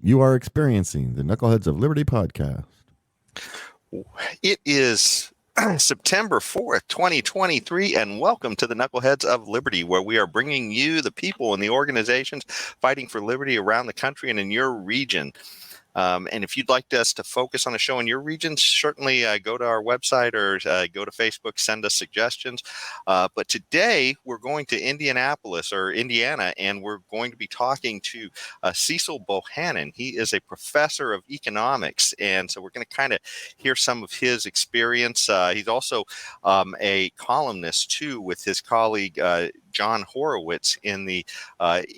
You are experiencing the Knuckleheads of Liberty podcast. It is September 4th, 2023, and welcome to the Knuckleheads of Liberty, where we are bringing you the people and the organizations fighting for liberty around the country and in your region. And if you'd like us to focus on a show in your region, certainly go to our website or go to Facebook, send us suggestions. But today we're going to Indianapolis or Indiana, and we're going to be talking to Cecil Bohanon. He is a professor of economics, and so we're going to kind of hear some of his experience. He's also a columnist, too, with his colleague John Horowitz in the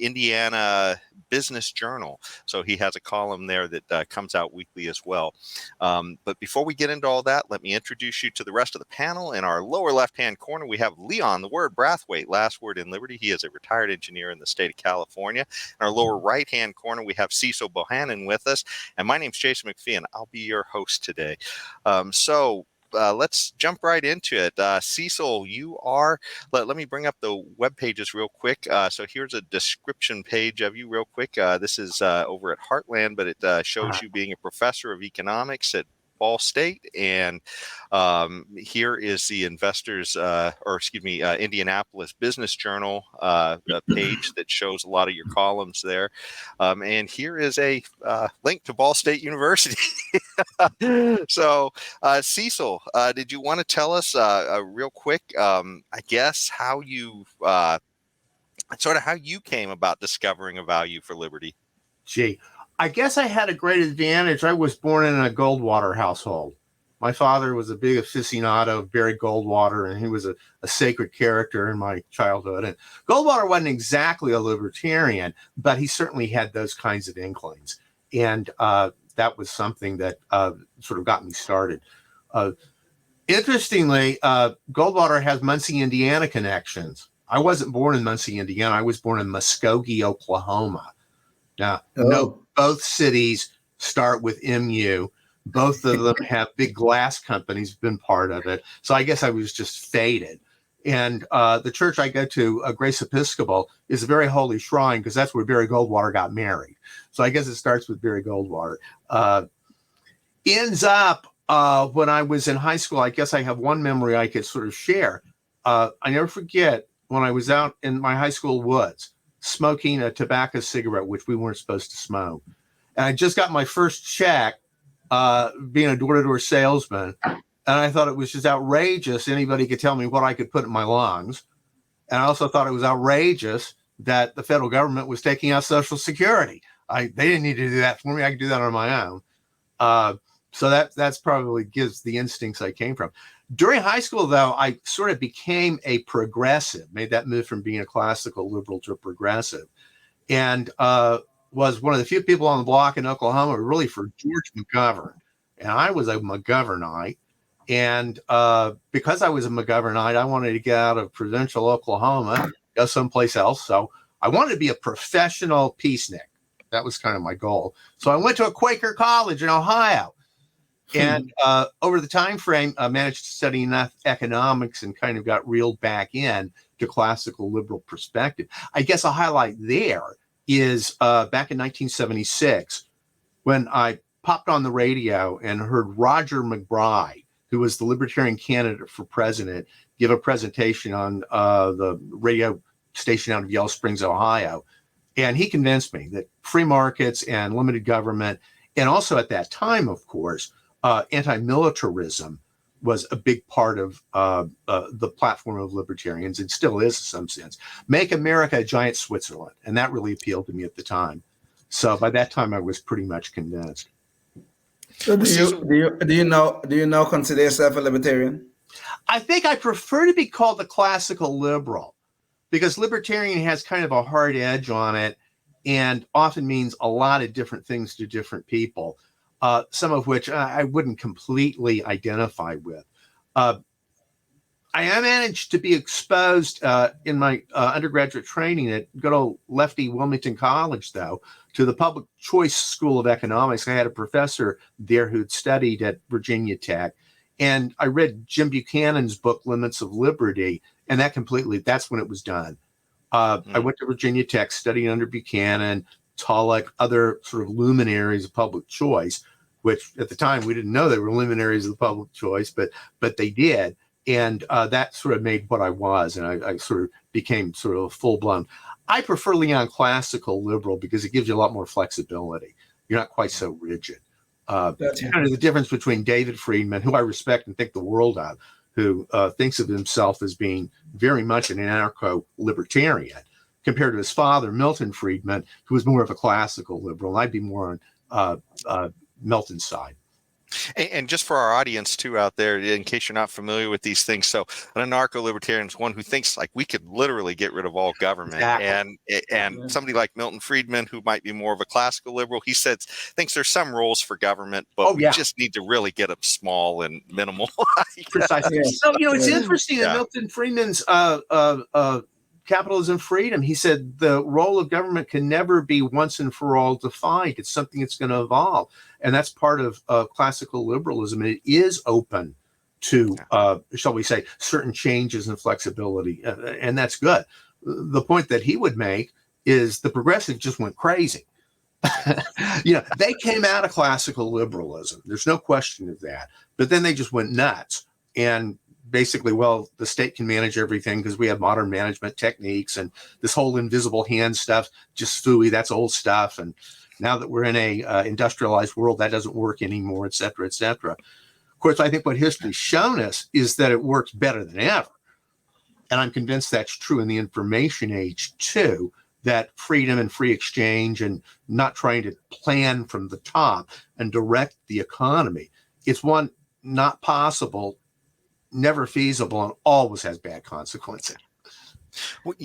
Indiana Business Journal. So he has a column there that comes out weekly as well. But before we get into all that, let me introduce you to the rest of the panel. In our lower left-hand corner, we have Leon, the word Brathwaite, last word in Liberty. He is a retired engineer in the state of California. In our lower right-hand corner, we have Cecil Bohanon with us. And my name's Jason McPhee, and I'll be your host today. Let's jump right into it. Cecil, you are, let me bring up the web pages real quick. So here's a description page of you real quick. This is over at Heartland, but it shows you being a professor of economics at Ball State. And here is the Indianapolis Business Journal page that shows a lot of your columns there. And here is a link to Ball State University. So, Cecil, did you want to tell us real quick, I guess, how you how you came about discovering a value for liberty? Gee, I guess I had a great advantage. I was born in a Goldwater household. My father was a big aficionado of Barry Goldwater, and he was a sacred character in my childhood. And Goldwater wasn't exactly a libertarian, but he certainly had those kinds of inklings. And that was something that sort of got me started. Interestingly, Goldwater has Muncie, Indiana connections. I wasn't born in Muncie, Indiana. I was born in Muskogee, Oklahoma. Now, no, both cities start with MU. Both of them have big glass companies, been part of it. So I guess I was just fated. And the church I go to, Grace Episcopal, is a very holy shrine because that's where Barry Goldwater got married. So I guess it starts with Barry Goldwater. Ends up when I was in high school, I guess I have one memory I could sort of share. I never forget when I was out in my high school woods smoking a tobacco cigarette, which we weren't supposed to smoke. And I just got my first check being a door-to-door salesman. And I thought it was just outrageous. Anybody could tell me what I could put in my lungs. And I also thought it was outrageous that the federal government was taking out Social Security. They didn't need to do that for me. I could do that on my own. So that's probably gives the instincts I came from. During high school, though, I sort of became a progressive, made that move from being a classical liberal to a progressive, and was one of the few people on the block in Oklahoma really for George McGovern. And I was a McGovernite. And because I was a McGovernite, I wanted to get out of provincial Oklahoma, go someplace else. So I wanted to be a professional peacenik. That was kind of my goal. So I went to a Quaker college in Ohio. And over the time frame, I managed to study enough economics and kind of got reeled back in to classical liberal perspective. I guess a highlight there is back in 1976, when I popped on the radio and heard Roger McBride, who was the libertarian candidate for president, give a presentation on the radio station out of Yellow Springs, Ohio. And he convinced me that free markets and limited government, and also at that time, of course, anti-militarism was a big part of the platform of libertarians, and still is in some sense. Make America a giant Switzerland, and that really appealed to me at the time. So by that time, I was pretty much convinced. So do you now consider yourself a libertarian? I think I prefer to be called a classical liberal because libertarian has kind of a hard edge on it, and often means a lot of different things to different people. Some of which I wouldn't completely identify with. I managed to be exposed in my undergraduate training at good old lefty Wilmington College, though, to the public choice school of economics. I had a professor there who'd studied at Virginia Tech, and I read Jim Buchanan's book, Limits of Liberty, and that's when it was done. I went to Virginia Tech, studying under Buchanan, Tulloch, other sort of luminaries of public choice, which at the time we didn't know they were luminaries of the public choice, but they did. And that sort of made what I was. And I sort of became sort of a full-blown. I prefer Leon classical liberal because it gives you a lot more flexibility. You're not quite so rigid. That's kind of the difference between David Friedman, who I respect and think the world of, who thinks of himself as being very much an anarcho-libertarian, compared to his father, Milton Friedman, who was more of a classical liberal. And I'd be more on Milton's side. And just for our audience too out there, in case you're not familiar with these things, so an anarcho-libertarian is one who thinks like we could literally get rid of all government. Exactly. And somebody like Milton Friedman, who might be more of a classical liberal, he thinks there's some roles for government, but we just need to really get them small and minimal. Precisely. Yeah. So it's interesting that Milton Friedman's Capitalism Freedom, he said the role of government can never be once and for all defined. It's something that's going to evolve. And that's part of classical liberalism. And it is open to, shall we say, certain changes and flexibility. And that's good. The point that he would make is the progressive just went crazy. They came out of classical liberalism. There's no question of that. But then they just went nuts. And basically, the state can manage everything because we have modern management techniques, and this whole invisible hand stuff, just phooey, that's old stuff. And now that we're in a industrialized world, that doesn't work anymore, et cetera, et cetera. Of course, I think what history's shown us is that it works better than ever. And I'm convinced that's true in the information age too, that freedom and free exchange and not trying to plan from the top and direct the economy. It's one, not possible, never feasible, and always has bad consequences. Real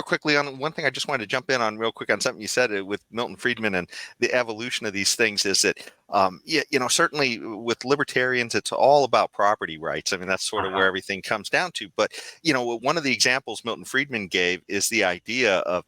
quickly on one thing, I just wanted to jump in on real quick on something you said with Milton Friedman and the evolution of these things is that, certainly with libertarians, it's all about property rights. I mean, that's sort of where everything comes down to. But, one of the examples Milton Friedman gave is the idea of,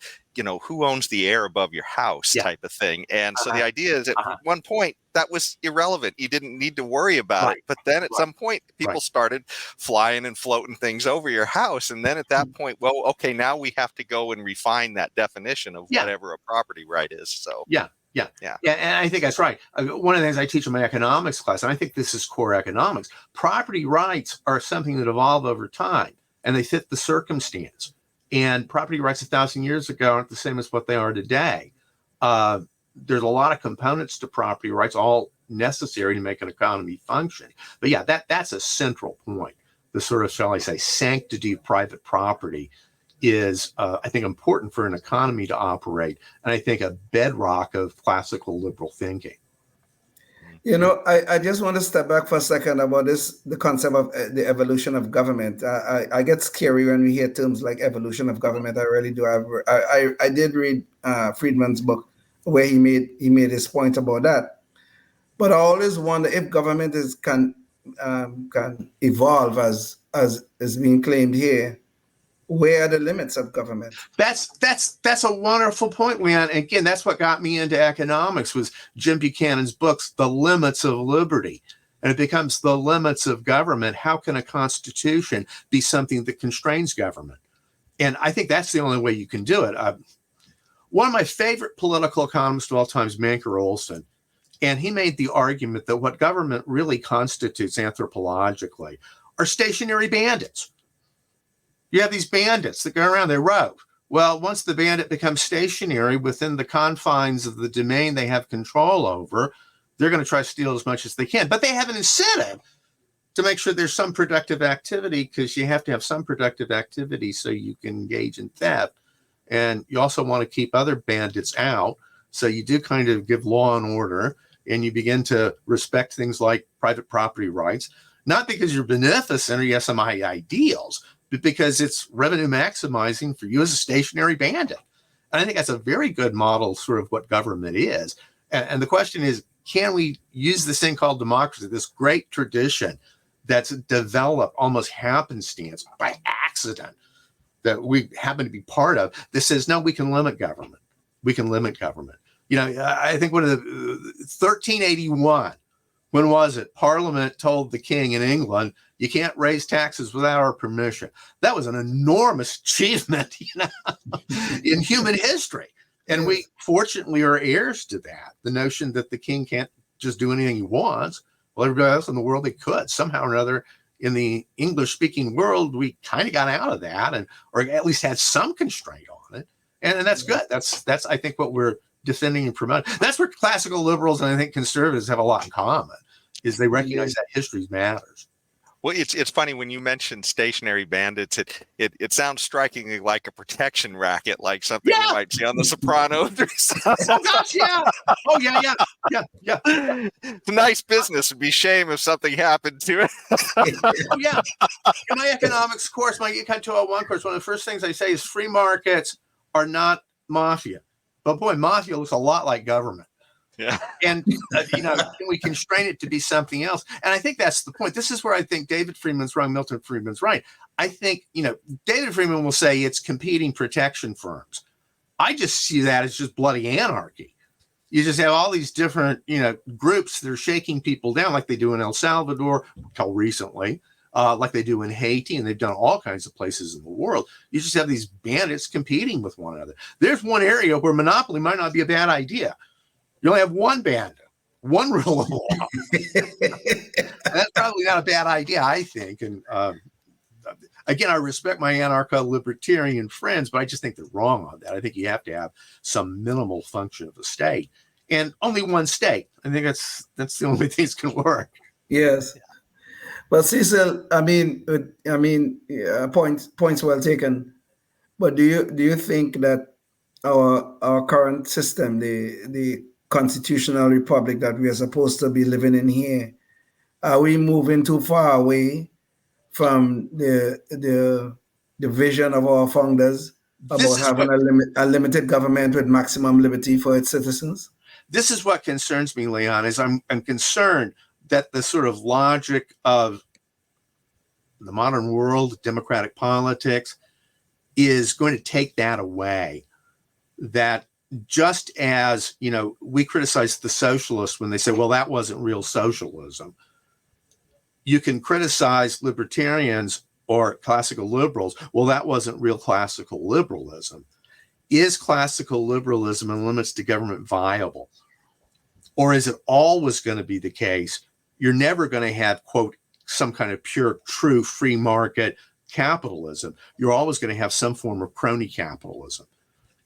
who owns the air above your house type of thing. And so the idea is at one point that was irrelevant. You didn't need to worry about it. But then at some point, people started flying and floating things over your house. And then at that point, okay, now we have to go and refine that definition of whatever a property right is. So Yeah, and I think that's right. One of the things I teach in my economics class, and I think this is core economics, property rights are something that evolve over time, and they fit the circumstance. And property rights 1,000 years ago aren't the same as what they are today. There's a lot of components to property rights, all necessary to make an economy function. But that's a central point. The sort of, shall I say, sanctity of private property is, I think, important for an economy to operate, and I think a bedrock of classical liberal thinking. I just want to step back for a second about the concept of the evolution of government. I get scary when we hear terms like evolution of government. I really do. I did read Friedman's book where he made his point about that. But I always wonder if government can evolve as is being claimed here. Where are the limits of government? That's a wonderful point, Leon. Again, that's what got me into economics was Jim Buchanan's books, The Limits of Liberty. And it becomes the limits of government. How can a constitution be something that constrains government? And I think that's the only way you can do it. One of my favorite political economists of all time is Manker Olson. And he made the argument that what government really constitutes anthropologically are stationary bandits. You have these bandits that go around, they rove. Well, once the bandit becomes stationary within the confines of the domain they have control over, they're going to try to steal as much as they can. But they have an incentive to make sure there's some productive activity, because you have to have some productive activity so you can engage in theft. And you also want to keep other bandits out. So you do kind of give law and order, and you begin to respect things like private property rights, not because you're beneficent or you have some high ideals, but because it's revenue maximizing for you as a stationary bandit. And I think that's a very good model, sort of what government is. And the question is, can we use this thing called democracy, this great tradition that's developed almost happenstance by accident that we happen to be part of, that says, no, we can limit government. We can limit government. I think one of the 1381 When was it? Parliament told the king in England, you can't raise taxes without our permission. That was an enormous achievement, in human history. And we fortunately are heirs to that. The notion that the king can't just do anything he wants. Well, everybody else in the world, they could. Somehow or another, in the English-speaking world, we kind of got out of that, or at least had some constraint on it. And that's good. That's I think what we're defending and promoting. That's where classical liberals and I think conservatives have a lot in common, is they recognize that history matters. Well, it's funny when you mention stationary bandits. It sounds strikingly like a protection racket, like something you might see on The Sopranos. Oh gosh, yeah. Oh yeah. It's a nice business. It'd be shame if something happened to it. Oh yeah. In my economics course, my Econ 201 course, one of the first things I say is free markets are not mafia. But boy, mafia looks a lot like government. Yeah. And, we constrain it to be something else. And I think that's the point. This is where I think David Friedman's wrong, Milton Friedman's right. I think, David Friedman will say it's competing protection firms. I just see that as just bloody anarchy. You just have all these different, groups that are shaking people down like they do in El Salvador until recently, like they do in Haiti, and they've done all kinds of places in the world. You just have these bandits competing with one another. There's one area where monopoly might not be a bad idea. You only have one bandit, one rule of law. That's probably not a bad idea, I think. And again, I respect my anarcho-libertarian friends, but I just think they're wrong on that. I think you have to have some minimal function of the state, and only one state. I think that's the only thing that's going to work. Yes. Well, Cecil, points well taken. But do you think that our current system, the constitutional republic that we are supposed to be living in here, are we moving too far away from the vision of our founders about having a limited government with maximum liberty for its citizens? This is what concerns me, Leon, is I'm concerned that the sort of logic of the modern world, democratic politics, is going to take that away. That just as, we criticize the socialists when they say, well, that wasn't real socialism. You can criticize libertarians or classical liberals. Well, that wasn't real classical liberalism. Is classical liberalism and limits to government viable? Or is it always going to be the case? You're never going to have, quote, some kind of pure, true free market capitalism. You're always going to have some form of crony capitalism.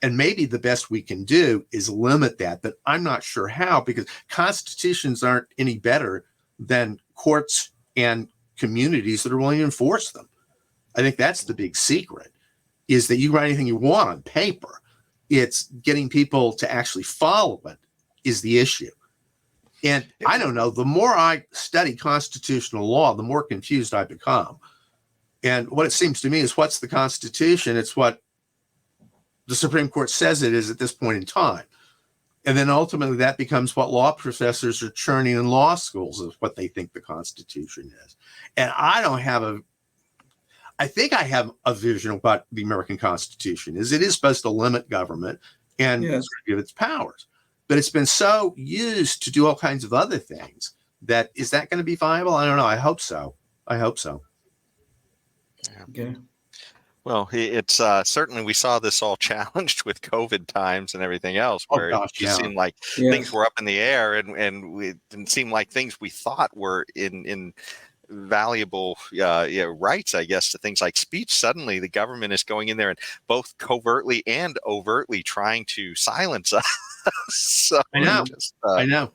And maybe the best we can do is limit that, but I'm not sure how, because constitutions aren't any better than courts and communities that are willing to enforce them. I think that's the big secret, is that you write anything you want on paper. It's getting people to actually follow it is the issue. And I don't know, the more I study constitutional law, the more confused I become. And what it seems to me is, what's the Constitution? It's what the Supreme Court says it is at this point in time. And then ultimately that becomes what law professors are churning in law schools, is what they think the Constitution is. And I think I have a vision of what the American Constitution is. It is supposed to limit government and give its powers. But it's been so used to do all kinds of other things that, is that going to be viable? I don't know. I hope so. Yeah. Okay. Well, it's certainly, we saw this all challenged with COVID times and everything else, where it just seemed like things were up in the air, and it didn't seem like things we thought were in valuable rights, I guess, to things like speech. Suddenly the government is going in there and both covertly and overtly trying to silence us. So I know.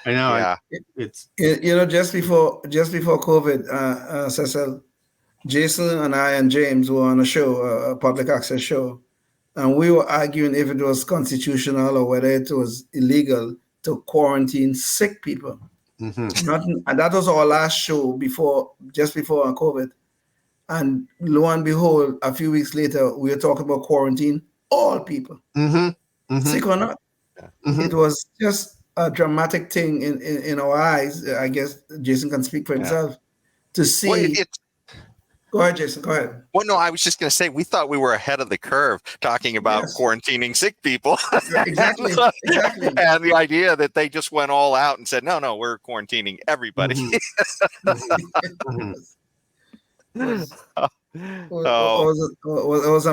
Yeah. It's just before COVID, Cecil, Jason and I and James were on a show, a public access show, and we were arguing if it was constitutional or whether it was illegal to quarantine sick people. Mm-hmm. And that was our last show just before COVID. And lo and behold, a few weeks later, we were talking about quarantine all people, sick or not. Mm-hmm. It was just a dramatic thing in our eyes. I guess Jason can speak for himself to see. Well, Go ahead, Jason. Go ahead. Well, no, I was just going to say we thought we were ahead of the curve talking about quarantining sick people. Exactly. Exactly. And the idea that they just went all out and said, no, we're quarantining everybody. Mm-hmm. It was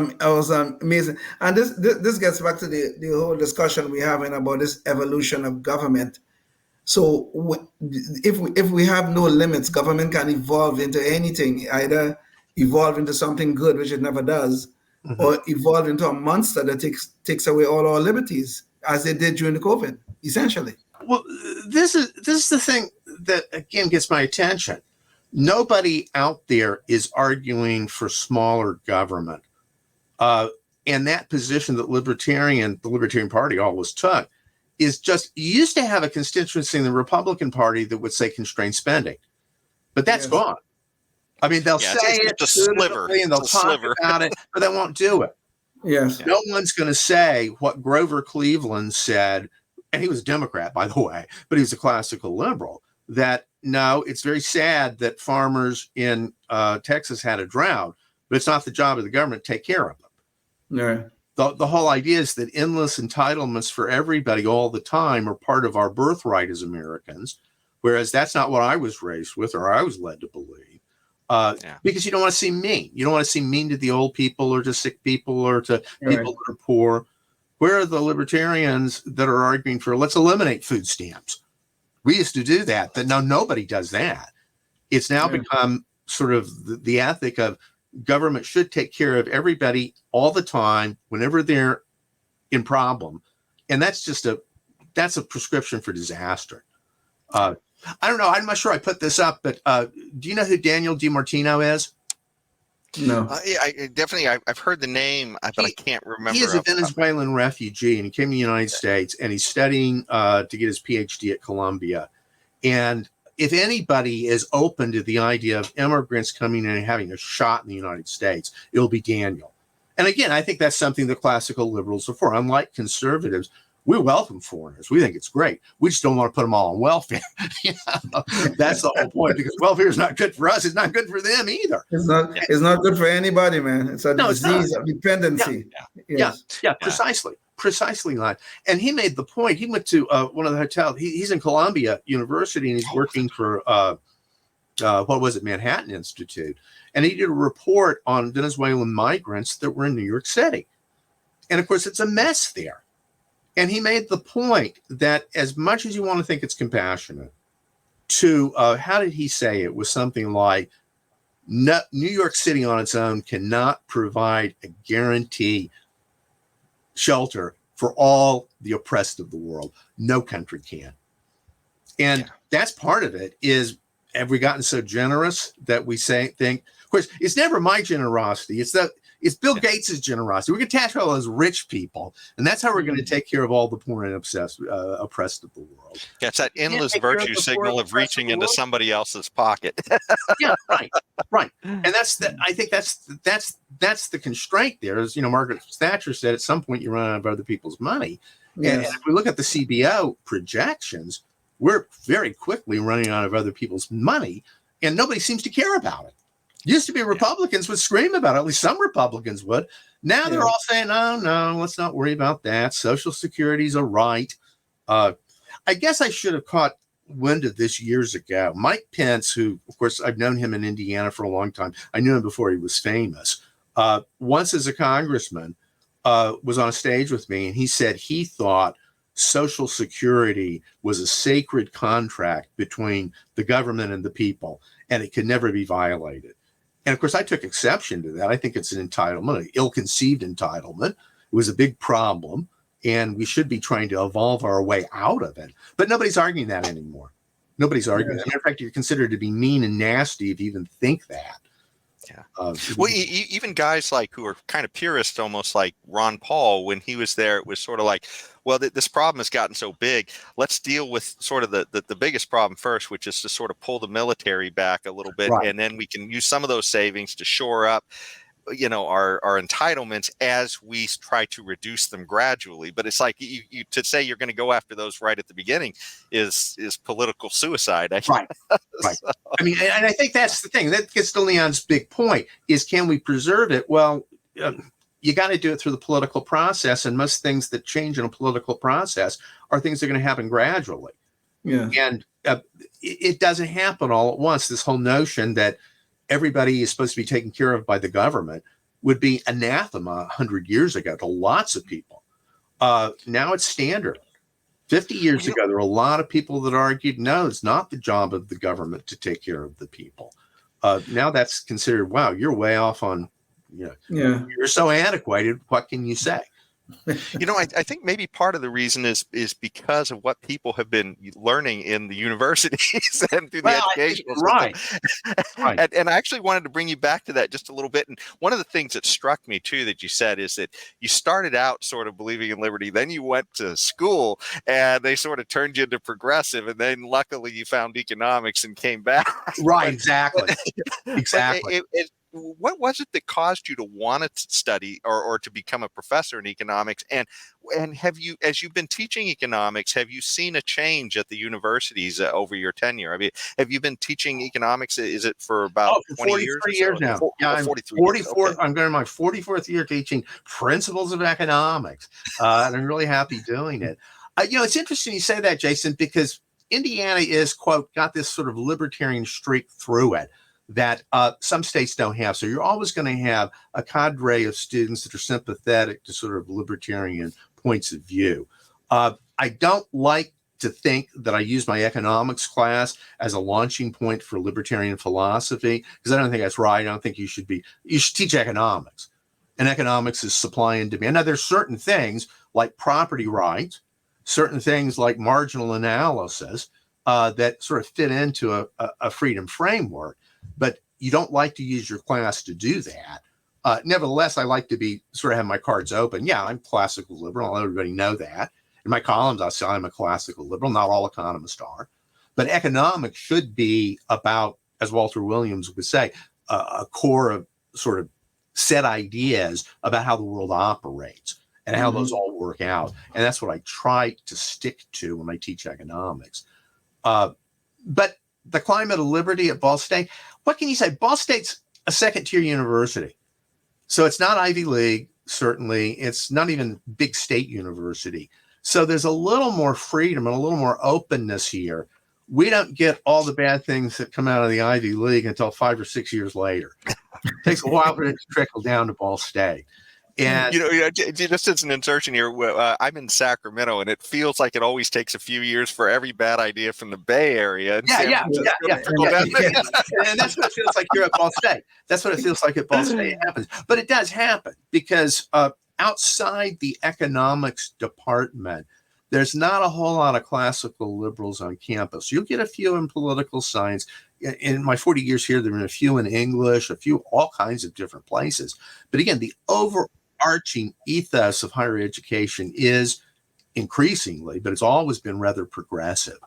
amazing, and this gets back to the whole discussion we're having about this evolution of government. So if we have no limits, government can evolve into anything, either evolve into something good, which it never does, or evolve into a monster that takes away all our liberties, as they did during the COVID, essentially. Well, this is the thing that again gets my attention. Nobody out there is arguing for smaller government. And that position that the Libertarian Party always took is just, you used to have a constituency in the Republican Party that would say constrain spending, but that's gone. I mean, they'll say it's a sliver, and they'll talk about it, but they won't do it. Yes. No one's going to say what Grover Cleveland said, and he was a Democrat, by the way, but he was a classical liberal, that no, it's very sad that farmers in Texas had a drought, but it's not the job of the government to take care of them. No. The whole idea is that endless entitlements for everybody all the time are part of our birthright as Americans, whereas that's not what I was raised with or I was led to believe. Because you don't want to seem mean. You don't want to seem mean to the old people or to sick people or to people that are poor. Where are the libertarians that are arguing for let's eliminate food stamps? We used to do that, but now nobody does that. It's now become sort of the ethic of government should take care of everybody all the time, whenever they're in problem. And that's a prescription for disaster. I don't know. I'm not sure I put this up, but do you know who Daniel DiMartino is? No. I definitely, I've heard the name, but I can't remember. He is a Venezuelan refugee, and he came to the United States, and he's studying to get his PhD at Columbia. And if anybody is open to the idea of immigrants coming in and having a shot in the United States, it'll be Daniel. And again, I think that's something the classical liberals are for. Unlike conservatives, we welcome foreigners. We think it's great. We just don't want to put them all on welfare. That's the whole point, because welfare is not good for us. It's not good for them either. It's not good for anybody, man. It's a disease of dependency. Precisely not. And he made the point. He went to one of the hotels. He's in Columbia University, and he's working for Manhattan Institute. And he did a report on Venezuelan migrants that were in New York City. And of course, it's a mess there. And he made the point that as much as you want to think it's compassionate, to how did he say it? Was something like, New York City on its own cannot provide a guarantee shelter for all the oppressed of the world. No country can. And that's part of it is, have we gotten so generous that we think, of course, it's never my generosity. It's Bill Gates's generosity. We're going to tax all those rich people, and that's how we're going to take care of all the poor and oppressed of the world. Yeah, it's that endless virtue signal of reaching into somebody else's pocket. Right. And I think that's the constraint there. As Margaret Thatcher said, at some point you run out of other people's money. Yes. And if we look at the CBO projections, we're very quickly running out of other people's money, and nobody seems to care about it. Used to be Republicans would scream about it. At least some Republicans would. Now they're all saying, no, let's not worry about that. Social Security's a right. I guess I should have caught wind of this years ago. Mike Pence, who, of course, I've known him in Indiana for a long time. I knew him before he was famous. Once as a congressman, was on a stage with me, and he said he thought Social Security was a sacred contract between the government and the people, and it could never be violated. And of course, I took exception to that. I think it's an entitlement, an ill-conceived entitlement. It was a big problem, and we should be trying to evolve our way out of it. But nobody's arguing that anymore. Nobody's arguing that. In fact, you're considered to be mean and nasty if you even think that. Yeah. Well, even guys like who are kind of purists, almost like Ron Paul, when he was there, it was sort of like, well, this problem has gotten so big. Let's deal with sort of the biggest problem first, which is to sort of pull the military back a little bit. Right. And then we can use some of those savings to shore up our entitlements as we try to reduce them gradually. But it's like you to say you're going to go after those right at the beginning is political suicide. Right. Right. So, I mean, and I think that's the thing that gets to Leon's big point is, can we preserve it? Well, you got to do it through the political process. And most things that change in a political process are things that are going to happen gradually. Yeah. And it doesn't happen all at once. This whole notion that everybody is supposed to be taken care of by the government would be anathema 100 years ago to lots of people. Now it's standard. 50 years ago, there were a lot of people that argued, no, it's not the job of the government to take care of the people. Now that's considered, wow, you're way off on, you're so antiquated. What can you say? I think maybe part of the reason is because of what people have been learning in the universities and through the educational system. Right. And I actually wanted to bring you back to that just a little bit. And one of the things that struck me too that you said is that you started out sort of believing in liberty, then you went to school and they sort of turned you into progressive, and then luckily you found economics and came back. Right, exactly. Exactly. What was it that caused you to want to study or to become a professor in economics? And have you, as you've been teaching economics, have you seen a change at the universities over your tenure? I mean, have you been teaching economics? Is it for about 20 years? 43 years now. I'm 43 44. Okay. I'm going to my 44th year teaching principles of economics, and I'm really happy doing it. It's interesting you say that, Jason, because Indiana is, quote, got this sort of libertarian streak through it that some states don't have. So you're always going to have a cadre of students that are sympathetic to sort of libertarian points of view. I don't like to think that I use my economics class as a launching point for libertarian philosophy, because I don't think that's right. I don't think you should teach economics. And economics is supply and demand. Now, there's certain things like property rights, certain things like marginal analysis that sort of fit into a freedom framework. But you don't like to use your class to do that. Nevertheless, I like to sort of have my cards open. Yeah, I'm classical liberal. I'll let everybody know that. In my columns, I'll say I'm a classical liberal. Not all economists are. But economics should be about, as Walter Williams would say, a core of sort of set ideas about how the world operates and how those all work out. And that's what I try to stick to when I teach economics. But the climate of liberty at Ball State, what can you say? Ball State's a second-tier university. So it's not Ivy League, certainly. It's not even big state university. So there's a little more freedom and a little more openness here. We don't get all the bad things that come out of the Ivy League until 5 or 6 years later. It takes a while for it to trickle down to Ball State. And just as an insertion here, I'm in Sacramento, and it feels like it always takes a few years for every bad idea from the Bay Area. And And that's what it feels like here at Ball State. That's what it feels like at Ball State. It happens, but it does happen because outside the economics department, there's not a whole lot of classical liberals on campus. You'll get a few in political science. In my 40 years here, there have been a few in English, a few all kinds of different places. But again, the overarching ethos of higher education is increasingly, but it's always been rather progressive.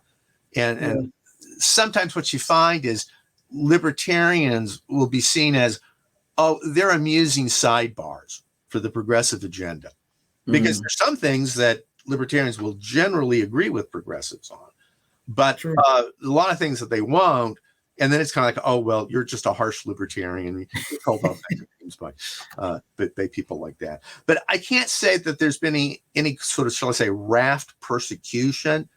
And sometimes what you find is libertarians will be seen as, they're amusing sidebars for the progressive agenda. Because there's some things that libertarians will generally agree with progressives on, but a lot of things that they won't. And then it's kind of like, oh, well, you're just a harsh libertarian. You're called all kinds of things by people like that. But I can't say that there's been any sort of, shall I say, raft persecution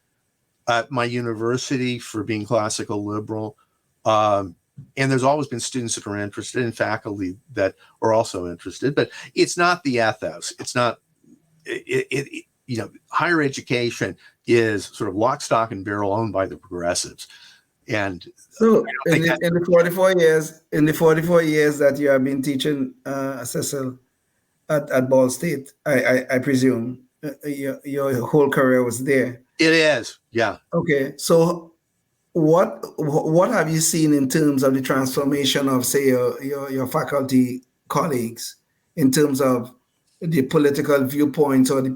at my university for being classical liberal. And there's always been students that are interested and faculty that are also interested. But it's not the ethos. It's not higher education is sort of lock, stock, and barrel owned by the progressives. And so in the 44 years that you have been teaching, Cecil, at Ball State, I presume your whole career was there. It is, yeah. Okay, so what have you seen in terms of the transformation of, say, your faculty colleagues in terms of the political viewpoints or the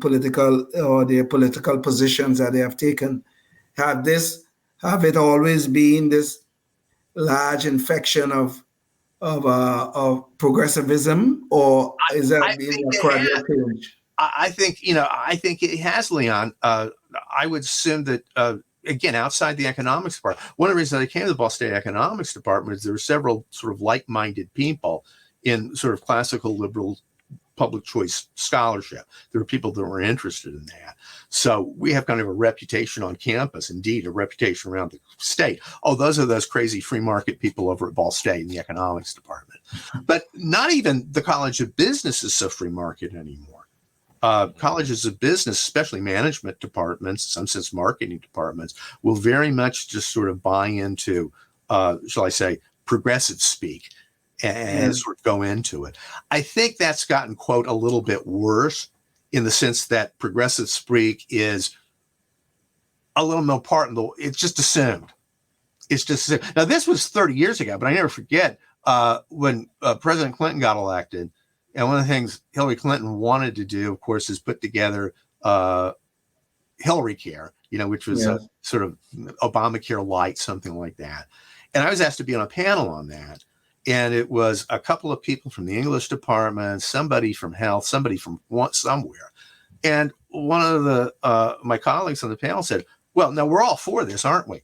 political positions that they have taken? Have it always been this large infection of of progressivism, or is that being a gradual change? I think it has, Leon. I would assume that again, outside the economics department, one of the reasons I came to the Ball State economics department is there were several sort of like-minded people in sort of classical liberal public choice scholarship. There were people that were interested in that. So we have kind of a reputation on campus, indeed, a reputation around the state. Oh, those are those crazy free market people over at Ball State in the economics department. But not even the College of Business is so free market anymore. Colleges of business, especially management departments, in some sense marketing departments, will very much just sort of buy into, shall I say, progressive speak and sort of go into it. I think that's gotten, quote, a little bit worse in the sense that progressive speak is a little more part of it's just assumed. It's just assumed. Now, this was 30 years ago, but I never forget when President Clinton got elected. And one of the things Hillary Clinton wanted to do, of course, is put together Hillary Care, which was a sort of Obamacare light, something like that. And I was asked to be on a panel on that. And it was a couple of people from the English department, somebody from health, somebody from somewhere. And one of the my colleagues on the panel said, well, no, we're all for this, aren't we?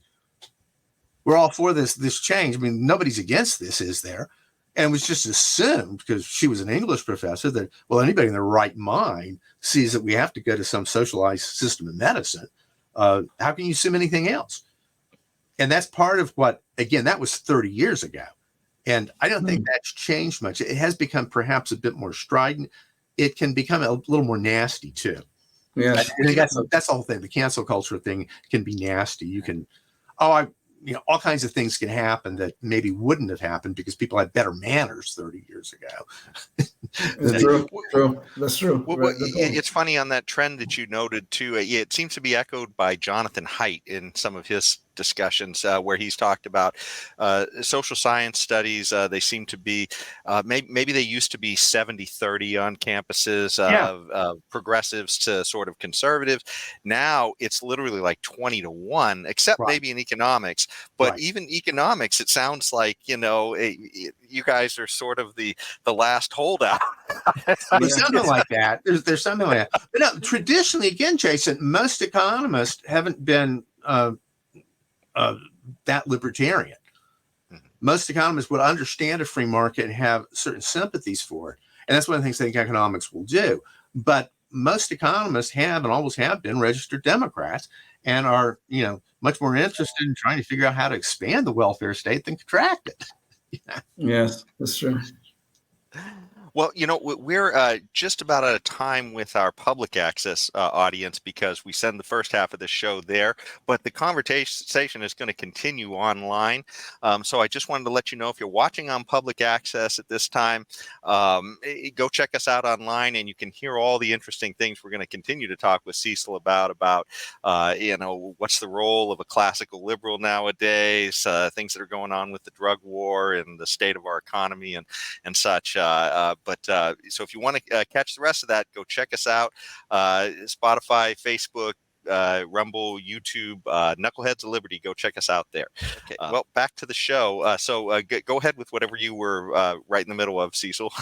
We're all for this change. I mean, nobody's against this, is there? And it was just assumed, because she was an English professor, that, well, anybody in their right mind sees that we have to go to some socialized system of medicine. How can you assume anything else? And that's part of what, again, that was 30 years ago. And I don't think that's changed much. It has become perhaps a bit more strident. It can become a little more nasty, too. Yeah, I think that's the whole thing. The cancel culture thing can be nasty. You can, all kinds of things can happen that maybe wouldn't have happened because people had better manners 30 years ago. That's true. That's true. Well, it's funny on that trend that you noted too. It seems to be echoed by Jonathan Haidt in some of his discussions where he's talked about social science studies. They seem to be maybe they used to be 70-30 on campuses of progressives to sort of conservatives. Now it's literally like 20-1, except maybe in economics. But even economics, it sounds like you guys are sort of the last holdout. There's something like that. There's something like that. But no, traditionally, again, Jason, most economists haven't been that libertarian. Most economists would understand a free market and have certain sympathies for it. And that's one of the things I think economics will do. But most economists have and always have been registered Democrats and are, much more interested in trying to figure out how to expand the welfare state than contract it. Yes, that's true. Well, we're just about out of time with our public access audience because we send the first half of the show there, but the conversation is going to continue online. So I just wanted to let you know, if you're watching on public access at this time, go check us out online and you can hear all the interesting things we're going to continue to talk with Cecil about what's the role of a classical liberal nowadays, things that are going on with the drug war and the state of our economy and such. So if you want to catch the rest of that, go check us out. Spotify, Facebook, Rumble, YouTube, Knuckleheads of Liberty. Go check us out there. Okay. Well, back to the show. So go ahead with whatever you were right in the middle of, Cecil.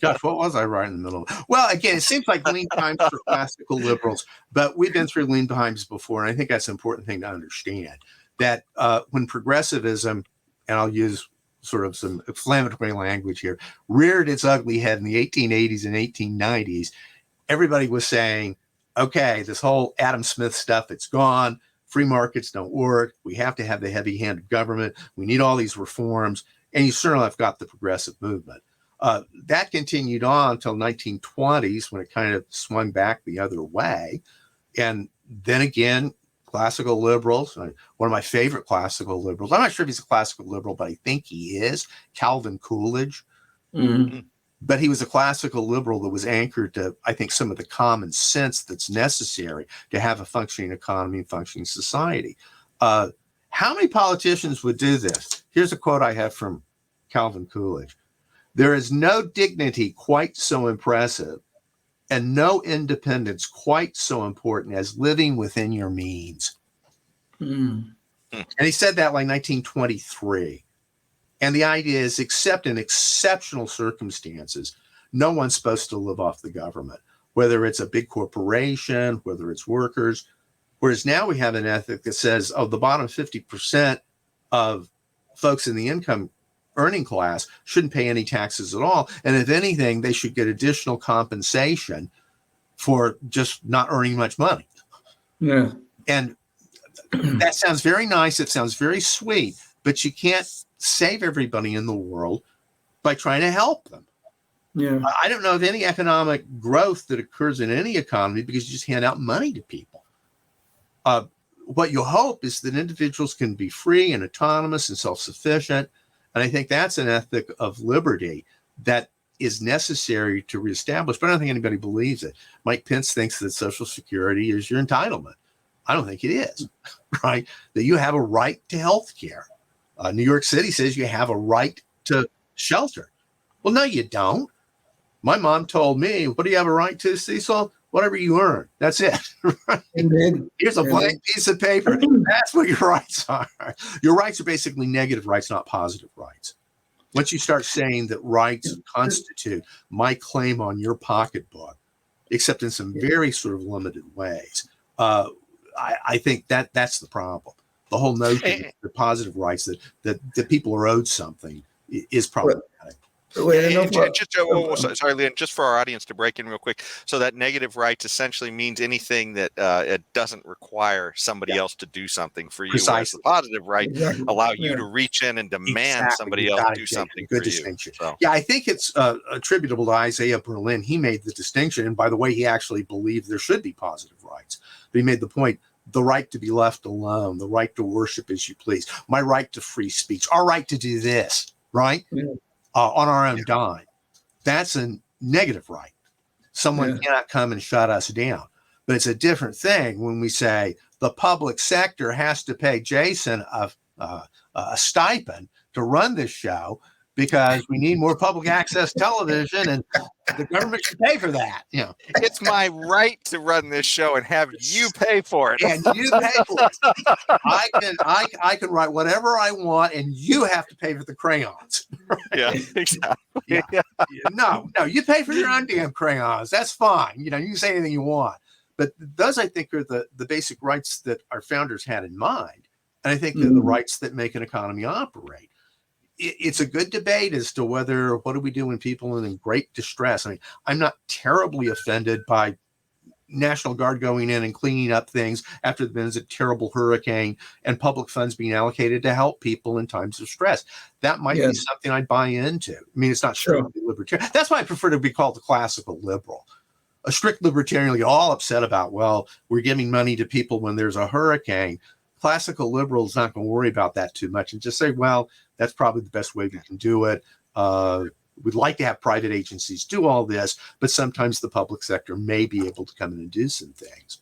Gosh, what was I right in the middle of? Well, again, it seems like lean times for classical liberals, but we've been through lean times before, and I think that's an important thing to understand, that when progressivism, and I'll use sort of some inflammatory language here, reared its ugly head in the 1880s and 1890s, everybody was saying, okay, this whole Adam Smith stuff, it's gone. Free markets don't work. We have to have the heavy hand of government. We need all these reforms. And you certainly have got the progressive movement. That continued on until 1920s when it kind of swung back the other way. And then again, classical liberals, one of my favorite classical liberals, I'm not sure if he's a classical liberal, but I think he is, Calvin Coolidge. Mm-hmm. But he was a classical liberal that was anchored to, I think, some of the common sense that's necessary to have a functioning economy and functioning society. How many politicians would do this? Here's a quote I have from Calvin Coolidge. There is no dignity quite so impressive and no independence quite so important as living within your means. And he said that like 1923. And the idea is, except in exceptional circumstances, no one's supposed to live off the government, whether it's a big corporation, whether it's workers. Whereas now we have an ethic that says, oh, the bottom 50% of folks in the income earning class shouldn't pay any taxes at all. And if anything, they should get additional compensation for just not earning much money. Yeah. And that sounds very nice. It sounds very sweet, but you can't save everybody in the world by trying to help them. Yeah. I don't know of any economic growth that occurs in any economy because you just hand out money to people. What you hope is that individuals can be free and autonomous and self-sufficient. And I think that's an ethic of liberty that is necessary to reestablish. But I don't think anybody believes it. Mike Pence thinks that Social Security is your entitlement. I don't think it is, right? That you have a right to health care. New York City says you have a right to shelter. Well, no, you don't. My mom told me, what do you have a right to, Cecil? Whatever you earn. That's it. Right? Here's a blank piece of paper. That's what your rights are. Your rights are basically negative rights, not positive rights. Once you start saying that rights constitute my claim on your pocketbook, except in some very sort of limited ways, I think that's the problem. The whole notion of the positive rights that people are owed something is problematic. Sorry, Leon, just for our audience to break in real quick. So that negative rights essentially means anything that it doesn't require somebody else to do something for you. Precisely. Whereas the positive right allow you to reach in and demand somebody else do something for distinction. You. So. Yeah, I think it's attributable to Isaiah Berlin. He made the distinction. And by the way, he actually believed there should be positive rights. But he made the point, the right to be left alone, the right to worship as you please, my right to free speech, our right to do this, right? Yeah. On our own dime. That's a negative right. Someone cannot come and shut us down. But it's a different thing when we say the public sector has to pay Jason a stipend to run this show because we need more public access television and the government should pay for that. You know, it's my right to run this show and have you pay for it. And you pay for it. I can write whatever I want, and you have to pay for the crayons. Right? Yeah, exactly. Yeah. No, you pay for your own damn crayons. That's fine. You know, you can say anything you want. But those, I think, are the basic rights that our founders had in mind. And I think they're the rights that make an economy operate. It's a good debate as to what do we do when people are in great distress. I mean, I'm not terribly offended by National Guard going in and cleaning up things after there's a terrible hurricane and public funds being allocated to help people in times of stress. That might be something I'd buy into. I mean, it's not strictly libertarian. That's why I prefer to be called the classical liberal. A strict libertarian will get all upset about, well, we're giving money to people when there's a hurricane. Classical liberals not going to worry about that too much and just say, well, that's probably the best way we can do it. We'd like to have private agencies do all this, but sometimes the public sector may be able to come in and do some things.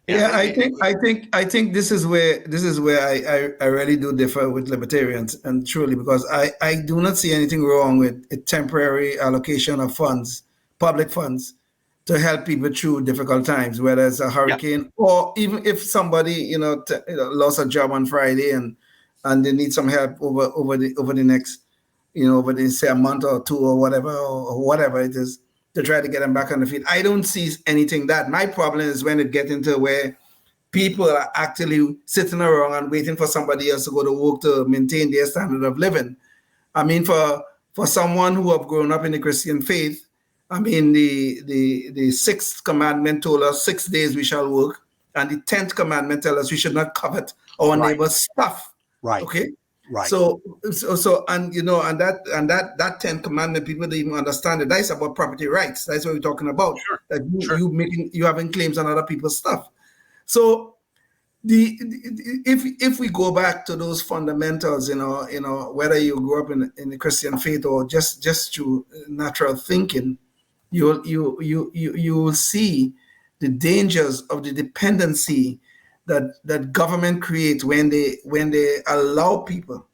I think this is where I really do differ with libertarians, and truly, because I do not see anything wrong with a temporary allocation of funds, public funds, to help people through difficult times, whether it's a hurricane or even if somebody lost a job on Friday and they need some help over the next say a month or two or whatever it is, to try to get them back on the feet. I don't see anything that. My problem is when it gets into where people are actually sitting around and waiting for somebody else to go to work to maintain their standard of living. I mean, for someone who have grown up in the Christian faith, I mean, the sixth commandment told us 6 days we shall work, and the 10th commandment tells us we should not covet our neighbor's stuff. Right. Okay. Right. So and that 10th commandment, people don't even understand it. That's about property rights. That's what we're talking about. Sure. That you having claims on other people's stuff. So if we go back to those fundamentals, whether you grew up in the Christian faith or just through natural thinking, you will see the dangers of the dependency that government creates when they allow people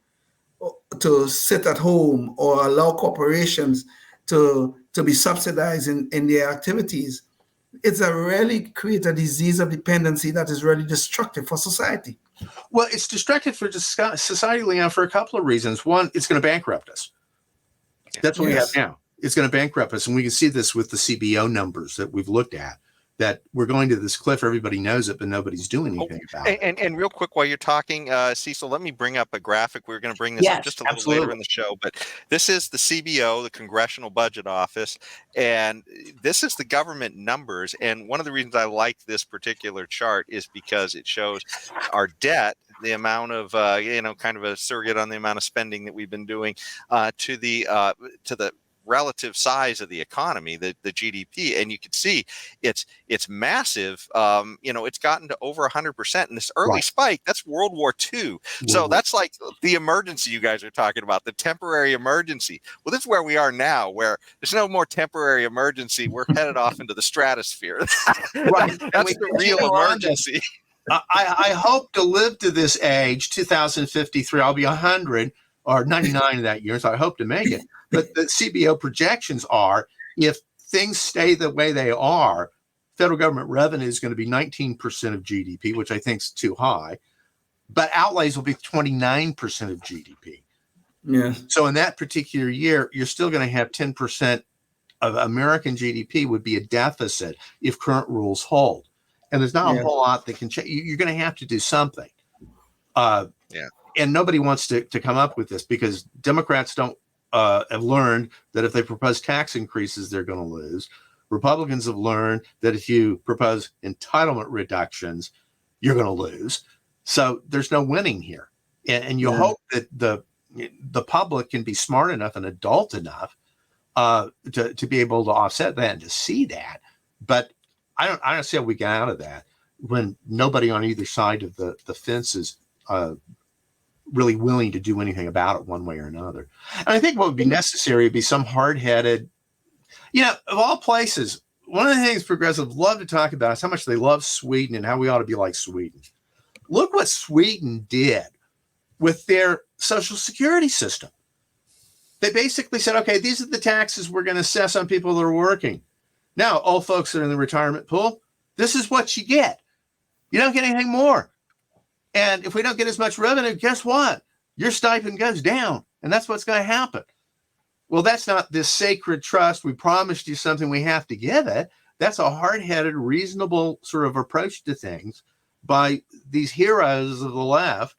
to sit at home or allow corporations to be subsidized in their activities. it's a really create a disease of dependency that is really destructive for society. Well, it's destructive for society, Leon, for a couple of reasons. One, it's going to bankrupt us. That's what we have now. It's going to bankrupt us. And we can see this with the CBO numbers that we've looked at, that we're going to this cliff. Everybody knows it, but nobody's doing anything about it. And real quick, while you're talking, Cecil, let me bring up a graphic. We're going to bring this up just a little later in the show, but this is the CBO, the Congressional Budget Office, and this is the government numbers. And one of the reasons I like this particular chart is because it shows our debt, the amount of, kind of a surrogate on the amount of spending that we've been doing to the relative size of the economy, the GDP, and you can see it's massive. It's gotten to over 100%. And this early spike, that's World War II. So that's like the emergency you guys are talking about, the temporary emergency. Well, this is where we are now, where there's no more temporary emergency. We're headed off into the stratosphere. That's the real emergency. I hope to live to this age, 2053. I'll be 100 or 99 that year, so I hope to make it. But the CBO projections are, if things stay the way they are, federal government revenue is going to be 19% of GDP, which I think is too high, but outlays will be 29% of GDP. Yeah. So in that particular year, you're still going to have 10% of American GDP would be a deficit if current rules hold. And there's not a whole lot that can change. You're going to have to do something. And nobody wants to come up with this, because Democrats have learned that if they propose tax increases, they're going to lose. Republicans have learned that if you propose entitlement reductions, you're going to lose. So there's no winning here. And you hope that the public can be smart enough and adult enough to be able to offset that and to see that. But I don't see how we get out of that when nobody on either side of the fence is really willing to do anything about it one way or another. And I think what would be necessary would be some hard-headed, of all places, one of the things progressives love to talk about is how much they love Sweden and how we ought to be like Sweden. Look what Sweden did with their social security system. They basically said, okay, these are the taxes we're going to assess on people that are working. Now, all folks that are in the retirement pool, this is what you get. You don't get anything more. And if we don't get as much revenue, guess what? Your stipend goes down, and that's what's going to happen. Well, that's not this sacred trust. We promised you something, we have to give it. That's a hard-headed, reasonable sort of approach to things by these heroes of the left.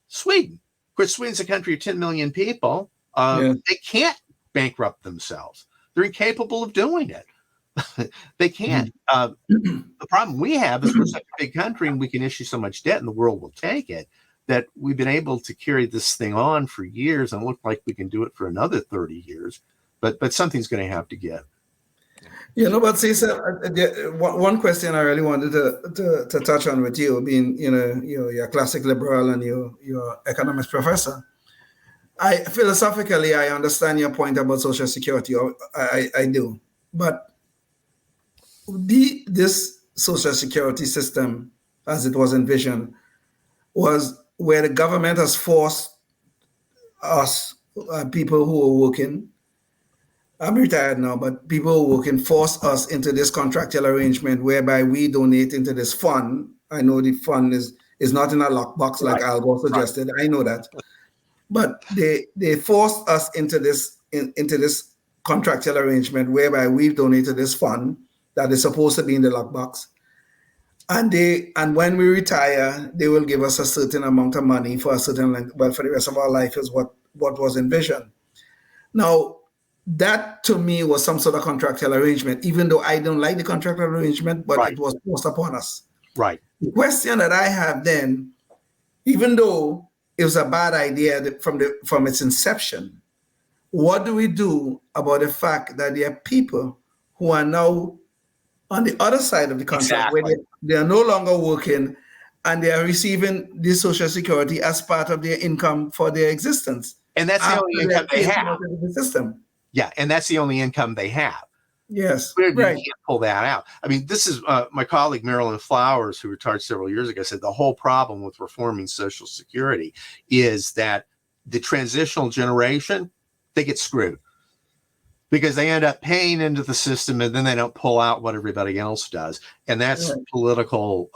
Sweden. Of course, Sweden's a country of 10 million people. They can't bankrupt themselves. They're incapable of doing it. They can't. The problem we have is we're such a big country and we can issue so much debt and the world will take it, that we've been able to carry this thing on for years and look like we can do it for another 30 years. But something's going to have to give. But Cecil, one question I really wanted to touch on with you, being you're a classic liberal and you're economist professor. Philosophically, I understand your point about Social Security. I do, but this Social Security system, as it was envisioned, was where the government has forced us, people who are working. I'm retired now, but people who are working force us into this contractual arrangement whereby we donate into this fund. I know the fund is not in a lockbox like Al Gore suggested. I know that, but they forced us into this contractual arrangement whereby we've donated this fund that is supposed to be in the lockbox. And when we retire, they will give us a certain amount of money for a certain length, for the rest of our life is what was envisioned. Now, that to me was some sort of contractual arrangement, even though I don't like the contractual arrangement, but it was forced upon us. Right. The question that I have then, even though it was a bad idea from its inception, what do we do about the fact that there are people who are now on the other side of the contract, where they are no longer working and they are receiving this Social Security as part of their income for their existence? And that's the only income they have. The system. Yeah, and that's the only income they have. Yes, You can't pull that out. I mean, this is my colleague Marilyn Flowers, who retired several years ago, said the whole problem with reforming Social Security is that the transitional generation, they get screwed. because they end up paying into the system and then they don't pull out what everybody else does. And that's political,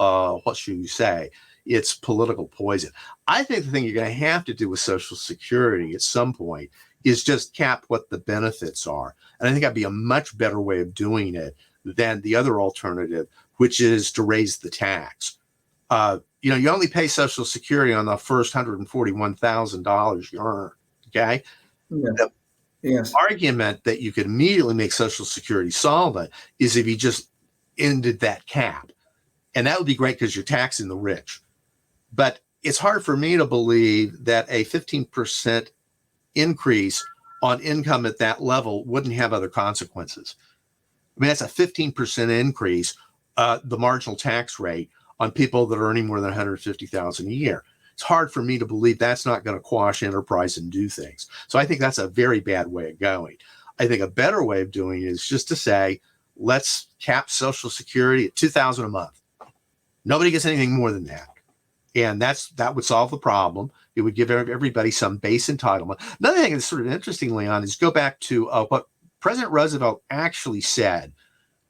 what should you say? It's political poison. I think the thing you're going to have to do with Social Security at some point is just cap what the benefits are. And I think that'd be a much better way of doing it than the other alternative, which is to raise the tax. You only pay Social Security on the first $141,000 you earn. Okay. Yeah. The argument that you could immediately make Social Security solvent is if you just ended that cap. And that would be great because you're taxing the rich. But it's hard for me to believe that a 15% increase on income at that level wouldn't have other consequences. I mean, that's a 15% increase, the marginal tax rate on people that are earning more than $150,000 a year. It's hard for me to believe that's not going to quash enterprise and do things. So I think that's a very bad way of going. I think a better way of doing it is just to say, let's cap Social Security at $2,000 a month. Nobody gets anything more than that. And that would solve the problem. It would give everybody some base entitlement. Another thing that's sort of interesting, Leon, is go back to what President Roosevelt actually said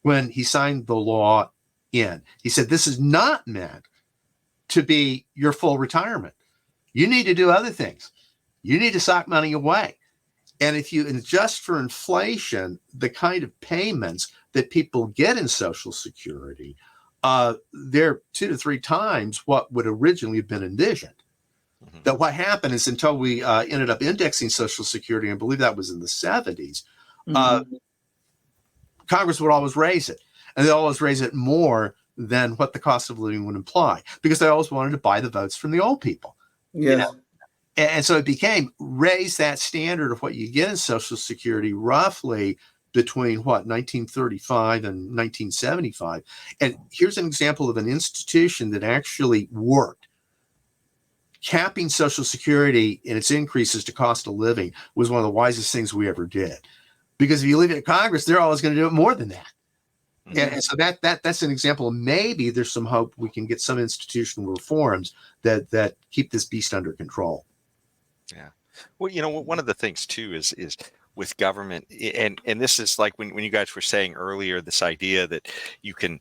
when he signed the law in. He said, this is not meant to be your full retirement. You need to do other things. You need to sock money away. And if you adjust for inflation, the kind of payments that people get in Social Security, they're 2 to 3 times what would originally have been envisioned. Mm-hmm. That what happened is until we ended up indexing Social Security, I believe that was in the 70s, Congress would always raise it. And they always raise it more than what the cost of living would imply, because they always wanted to buy the votes from the old people. Yes. And so it became raise that standard of what you get in Social Security roughly between 1935 and 1975. And here's an example of an institution that actually worked. Capping Social Security and its increases to cost of living was one of the wisest things we ever did. Because if you leave it at Congress, they're always going to do it more than that. Mm-hmm. And so that's an example of maybe there's some hope we can get some institutional reforms that keep this beast under control. Yeah. Well, one of the things too is with government, and this is like when you guys were saying earlier, this idea that you can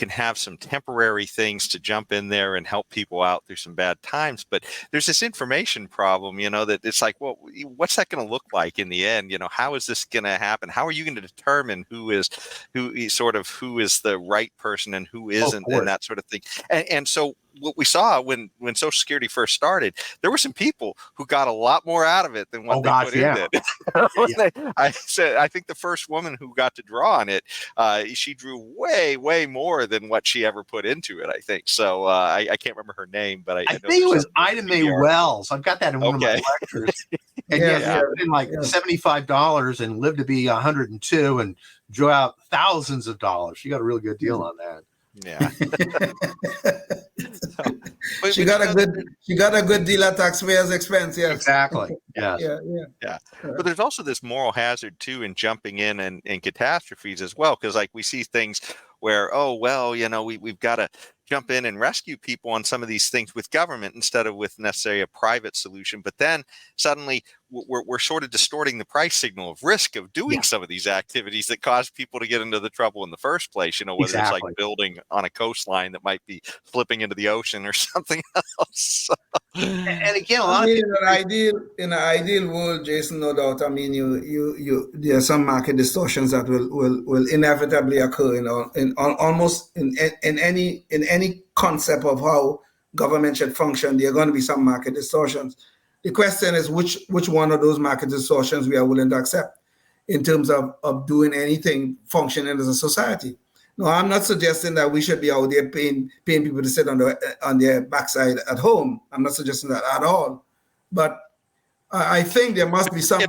have some temporary things to jump in there and help people out through some bad times, but there's this information problem, that it's like, well, what's that going to look like in the end? How is this going to happen? How are you going to determine who is the right person and who isn't, and that sort of thing? And so what we saw when Social Security first started, there were some people who got a lot more out of it than what they put in it. I think the first woman who got to draw on it, she drew way, way more than what she ever put into it, I think. So I can't remember her name, but I think it was Ida Mae Wells. I've got that in one of my lectures. And she put in like $75 and lived to be 102 and drew out thousands of dollars. She got a really good deal on that. Yeah. She got a good deal at taxpayers' expense. Yes. Exactly. Yes. Yeah. But there's also this moral hazard too in jumping in and catastrophes as well, because like we see things where, we've got to jump in and rescue people on some of these things with government instead of with necessarily a private solution. But then suddenly we're sort of distorting the price signal of risk of doing some of these activities that cause people to get into the trouble in the first place, whether it's like building on a coastline that might be slipping into the ocean or something else. And again, in an ideal world, Jason, no doubt. I mean, you there are some market distortions that will inevitably occur in almost any concept of how government should function. There are going to be some market distortions. The question is which one of those market distortions we are willing to accept in terms of doing anything functioning as a society. No, I'm not suggesting that we should be out there paying people to sit on their backside at home. I'm not suggesting that at all. But I think there must be some.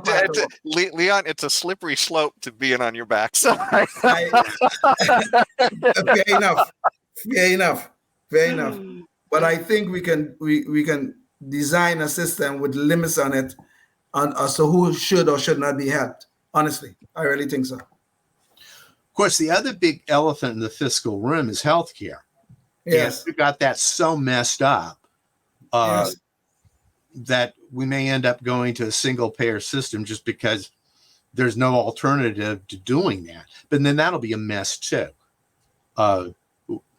Leon, it's a slippery slope to being on your backside. Fair enough. But I think we can design a system with limits on it, as to who should or should not be helped. Honestly, I really think so. Of course, the other big elephant in the fiscal room is healthcare. Yes, and we've got that so messed up that we may end up going to a single payer system just because there's no alternative to doing that. But then that'll be a mess too.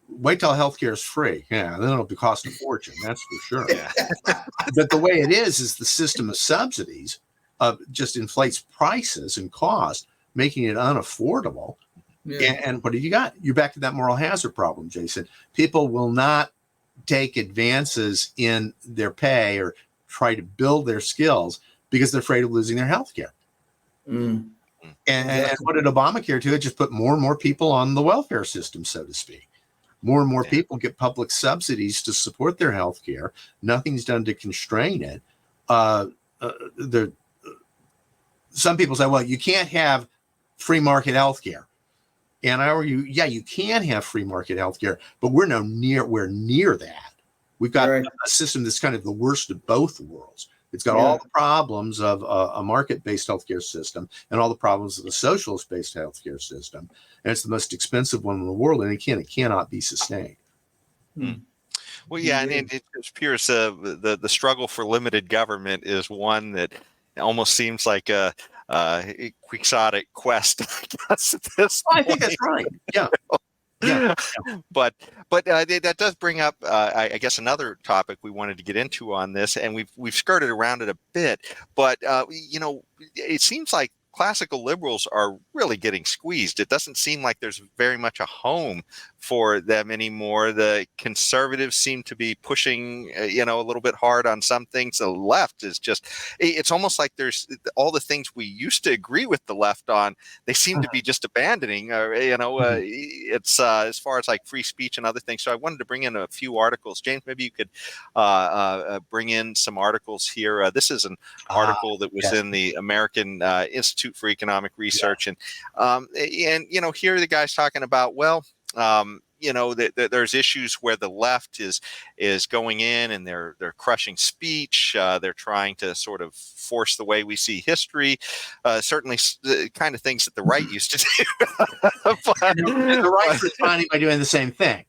Wait till healthcare is free. Yeah, then it'll cost a fortune. That's for sure. Yeah. But the way it is the system of subsidies just inflates prices and cost, making it unaffordable. Yeah. And what have you got? You're back to that moral hazard problem, Jason. People will not take advances in their pay or try to build their skills because they're afraid of losing their health care. And what did Obamacare do? It just put more and more people on the welfare system, so to speak. More and more people get public subsidies to support their health care. Nothing's done to constrain it. Some people say, well, you can't have free market health care. And I argue, yeah, you can have free market healthcare, but we're near that. We've got a system that's kind of the worst of both worlds. It's got all the problems of a market-based healthcare system and all the problems of a socialist-based healthcare system. And it's the most expensive one in the world, and it cannot be sustained. Well, yeah, and it appears the struggle for limited government is one that almost seems like a quixotic quest, I guess, at this point. I think that's right. Yeah. But that does bring up, I guess, another topic we wanted to get into on this, and we've skirted around it a bit. But it seems like classical liberals are really getting squeezed. It doesn't seem like there's very much a home for them anymore. The conservatives seem to be pushing, a little bit hard on some things. The left is it's almost like there's all the things we used to agree with the left on, they seem to be just abandoning, it's as far as like free speech and other things. So I wanted to bring in a few articles. James, maybe you could bring in some articles here. This is an article that was in the American Institute for Economic Research. And here the guy's talking about, there's issues where the left is going in and they're crushing speech. They're trying to sort of force the way we see history. Certainly the kind of things that the right used to do. The right's responding by doing the same thing.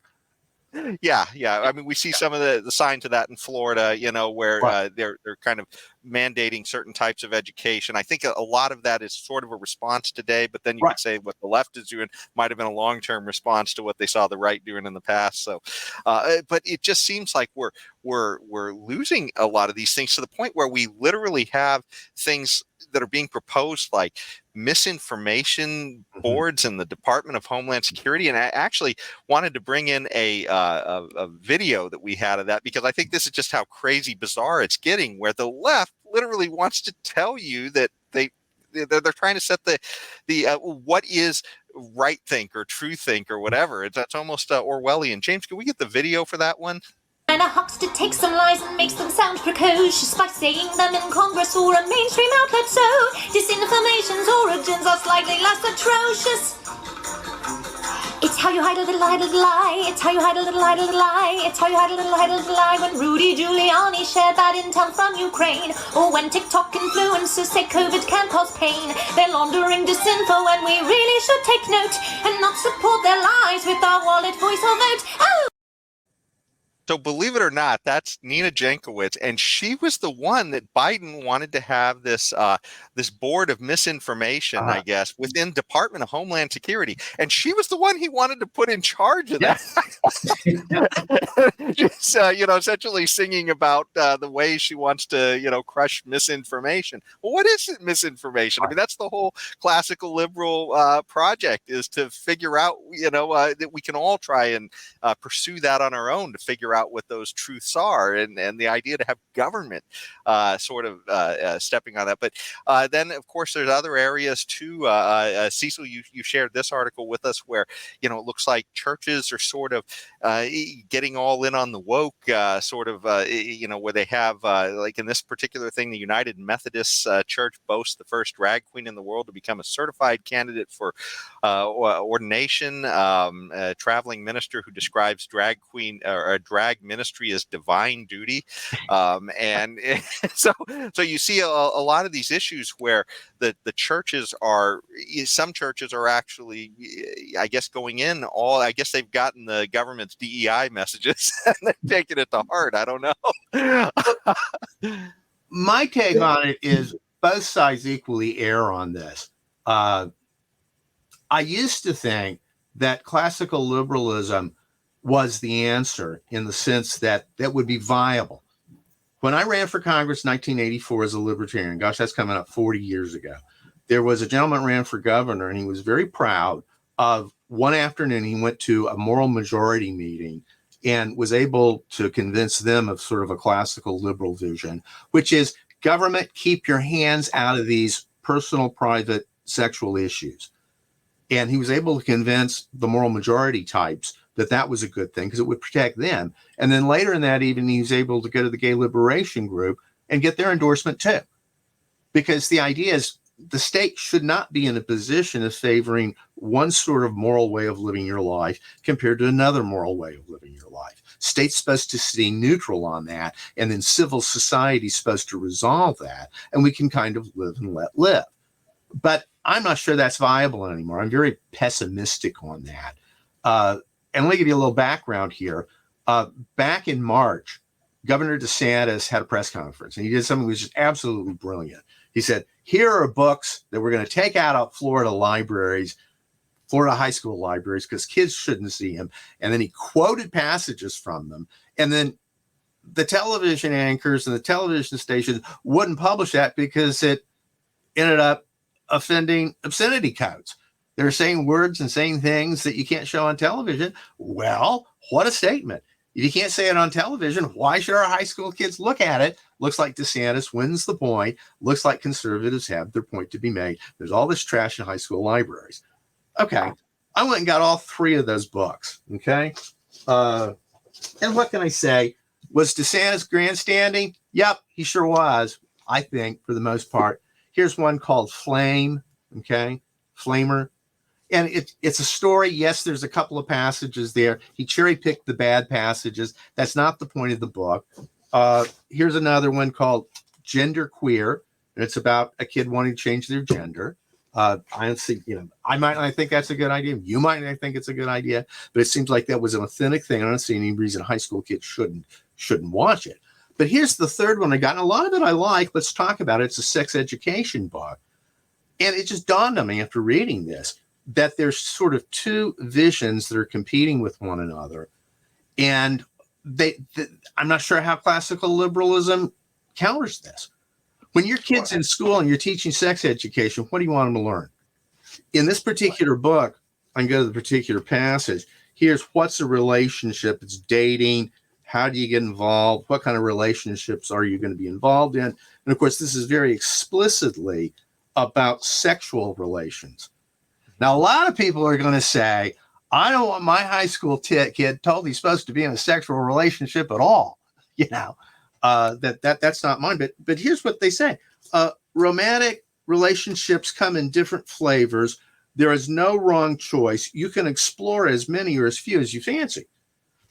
Yeah. I mean, we see some of the signs of that in Florida, where they're kind of mandating certain types of education. I think a lot of that is sort of a response today, but then you could say what the left is doing might have been a long-term response to what they saw the right doing in the past. So, but it just seems like we're losing a lot of these things to the point where we literally have things that are being proposed like misinformation boards in the Department of Homeland Security. And I actually wanted to bring in a video that we had of that, because I think this is just how crazy bizarre it's getting, where the left literally wants to tell you that they're trying to set the what is right think or true think or whatever. That's almost Orwellian. James, can we get the video for that one? And a huckster takes some lies and makes them sound precocious by saying them in Congress or a mainstream outlet. So disinformation's origins are slightly less atrocious. It's how you hide a little lie. It's how you hide a little lie. It's how you hide a little lie. When Rudy Giuliani shared bad intel from Ukraine, or when TikTok influencers say COVID can cause pain, they're laundering disinfo, and we really should take note and not support their lies with our wallet, voice, or vote. Oh! So believe it or not, that's Nina Jankowicz, and she was the one that Biden wanted to have this this board of misinformation, I guess, within Department of Homeland Security, and she was the one he wanted to put in charge of that. Just essentially singing about the way she wants to crush misinformation. Well, what is misinformation? I mean, that's the whole classical liberal project, is to figure out that we can all try and pursue that on our own to figure out what those truths are, and the idea to have government stepping on that. But then, of course, there's other areas too. Cecil, you shared this article with us where it looks like churches are sort of getting all in on the woke, where they have like in this particular thing, the United Methodist Church boasts the first drag queen in the world to become a certified candidate for ordination. A traveling minister who describes drag queen or a drag ministry as divine duty, and so you see a lot of these issues where the churches are, some churches are actually, I guess, going in all, I guess they've gotten the government's DEI messages and they're taking it to heart. I don't know. My take on it is both sides equally err on this. I used to think that classical liberalism was the answer in the sense that that would be viable. When I ran for Congress in 1984 as a libertarian, gosh, that's coming up 40 years ago, there was a gentleman ran for governor, and he was very proud of one afternoon he went to a moral majority meeting and was able to convince them of sort of a classical liberal vision, which is government, keep your hands out of these personal, private, sexual issues. And he was able to convince the moral majority types that that was a good thing because it would protect them. And then later in that evening, he was able to go to the gay liberation group and get their endorsement too. Because the idea is the state should not be in a position of favoring one sort of moral way of living your life compared to another moral way of living your life. State's supposed to stay neutral on that, and then civil society is supposed to resolve that, and we can kind of live and let live. But I'm not sure that's viable anymore. I'm very pessimistic on that. And let me give you a little background here. Back in March, Governor DeSantis had a press conference, and he did something that was just absolutely brilliant. He said, here are books that we're going to take out of Florida libraries, Florida high school libraries, because kids shouldn't see them. And then he quoted passages from them. And then the television anchors and the television stations wouldn't publish that because it ended up offending obscenity codes. They're saying words and saying things that you can't show on television. Well, what a statement. If you can't say it on television, why should our high school kids look at it? Looks like DeSantis wins the point. Looks like conservatives have their point to be made. There's all this trash in high school libraries. Okay. I went and got all three of those books. Okay. And what can I say? Was DeSantis grandstanding? Yep, he sure was, I think, for the most part. Here's one called Flame. Okay. Flamer. And it's a story. Yes, there's a couple of passages there. He cherry picked the bad passages. That's not the point of the book. Here's another one called Gender Queer. And it's about a kid wanting to change their gender. I don't see, I might not think that's a good idea. You might not think it's a good idea, but it seems like that was an authentic thing. I don't see any reason high school kids shouldn't watch it. But here's the third one I got. And a lot of it I like. Let's talk about it. It's a sex education book. And it just dawned on me after reading this that there's sort of two visions that are competing with one another. And I'm not sure how classical liberalism counters this. When your kid's in school and you're teaching sex education, what do you want them to learn? In this particular book, I can go to the particular passage. Here's what's a relationship. It's dating. How do you get involved? What kind of relationships are you going to be involved in? And of course, this is very explicitly about sexual relations. Now, a lot of people are going to say, I don't want my high school kid told he's supposed to be in a sexual relationship at all. That's not mine. But here's what they say. Romantic relationships come in different flavors. There is no wrong choice. You can explore as many or as few as you fancy.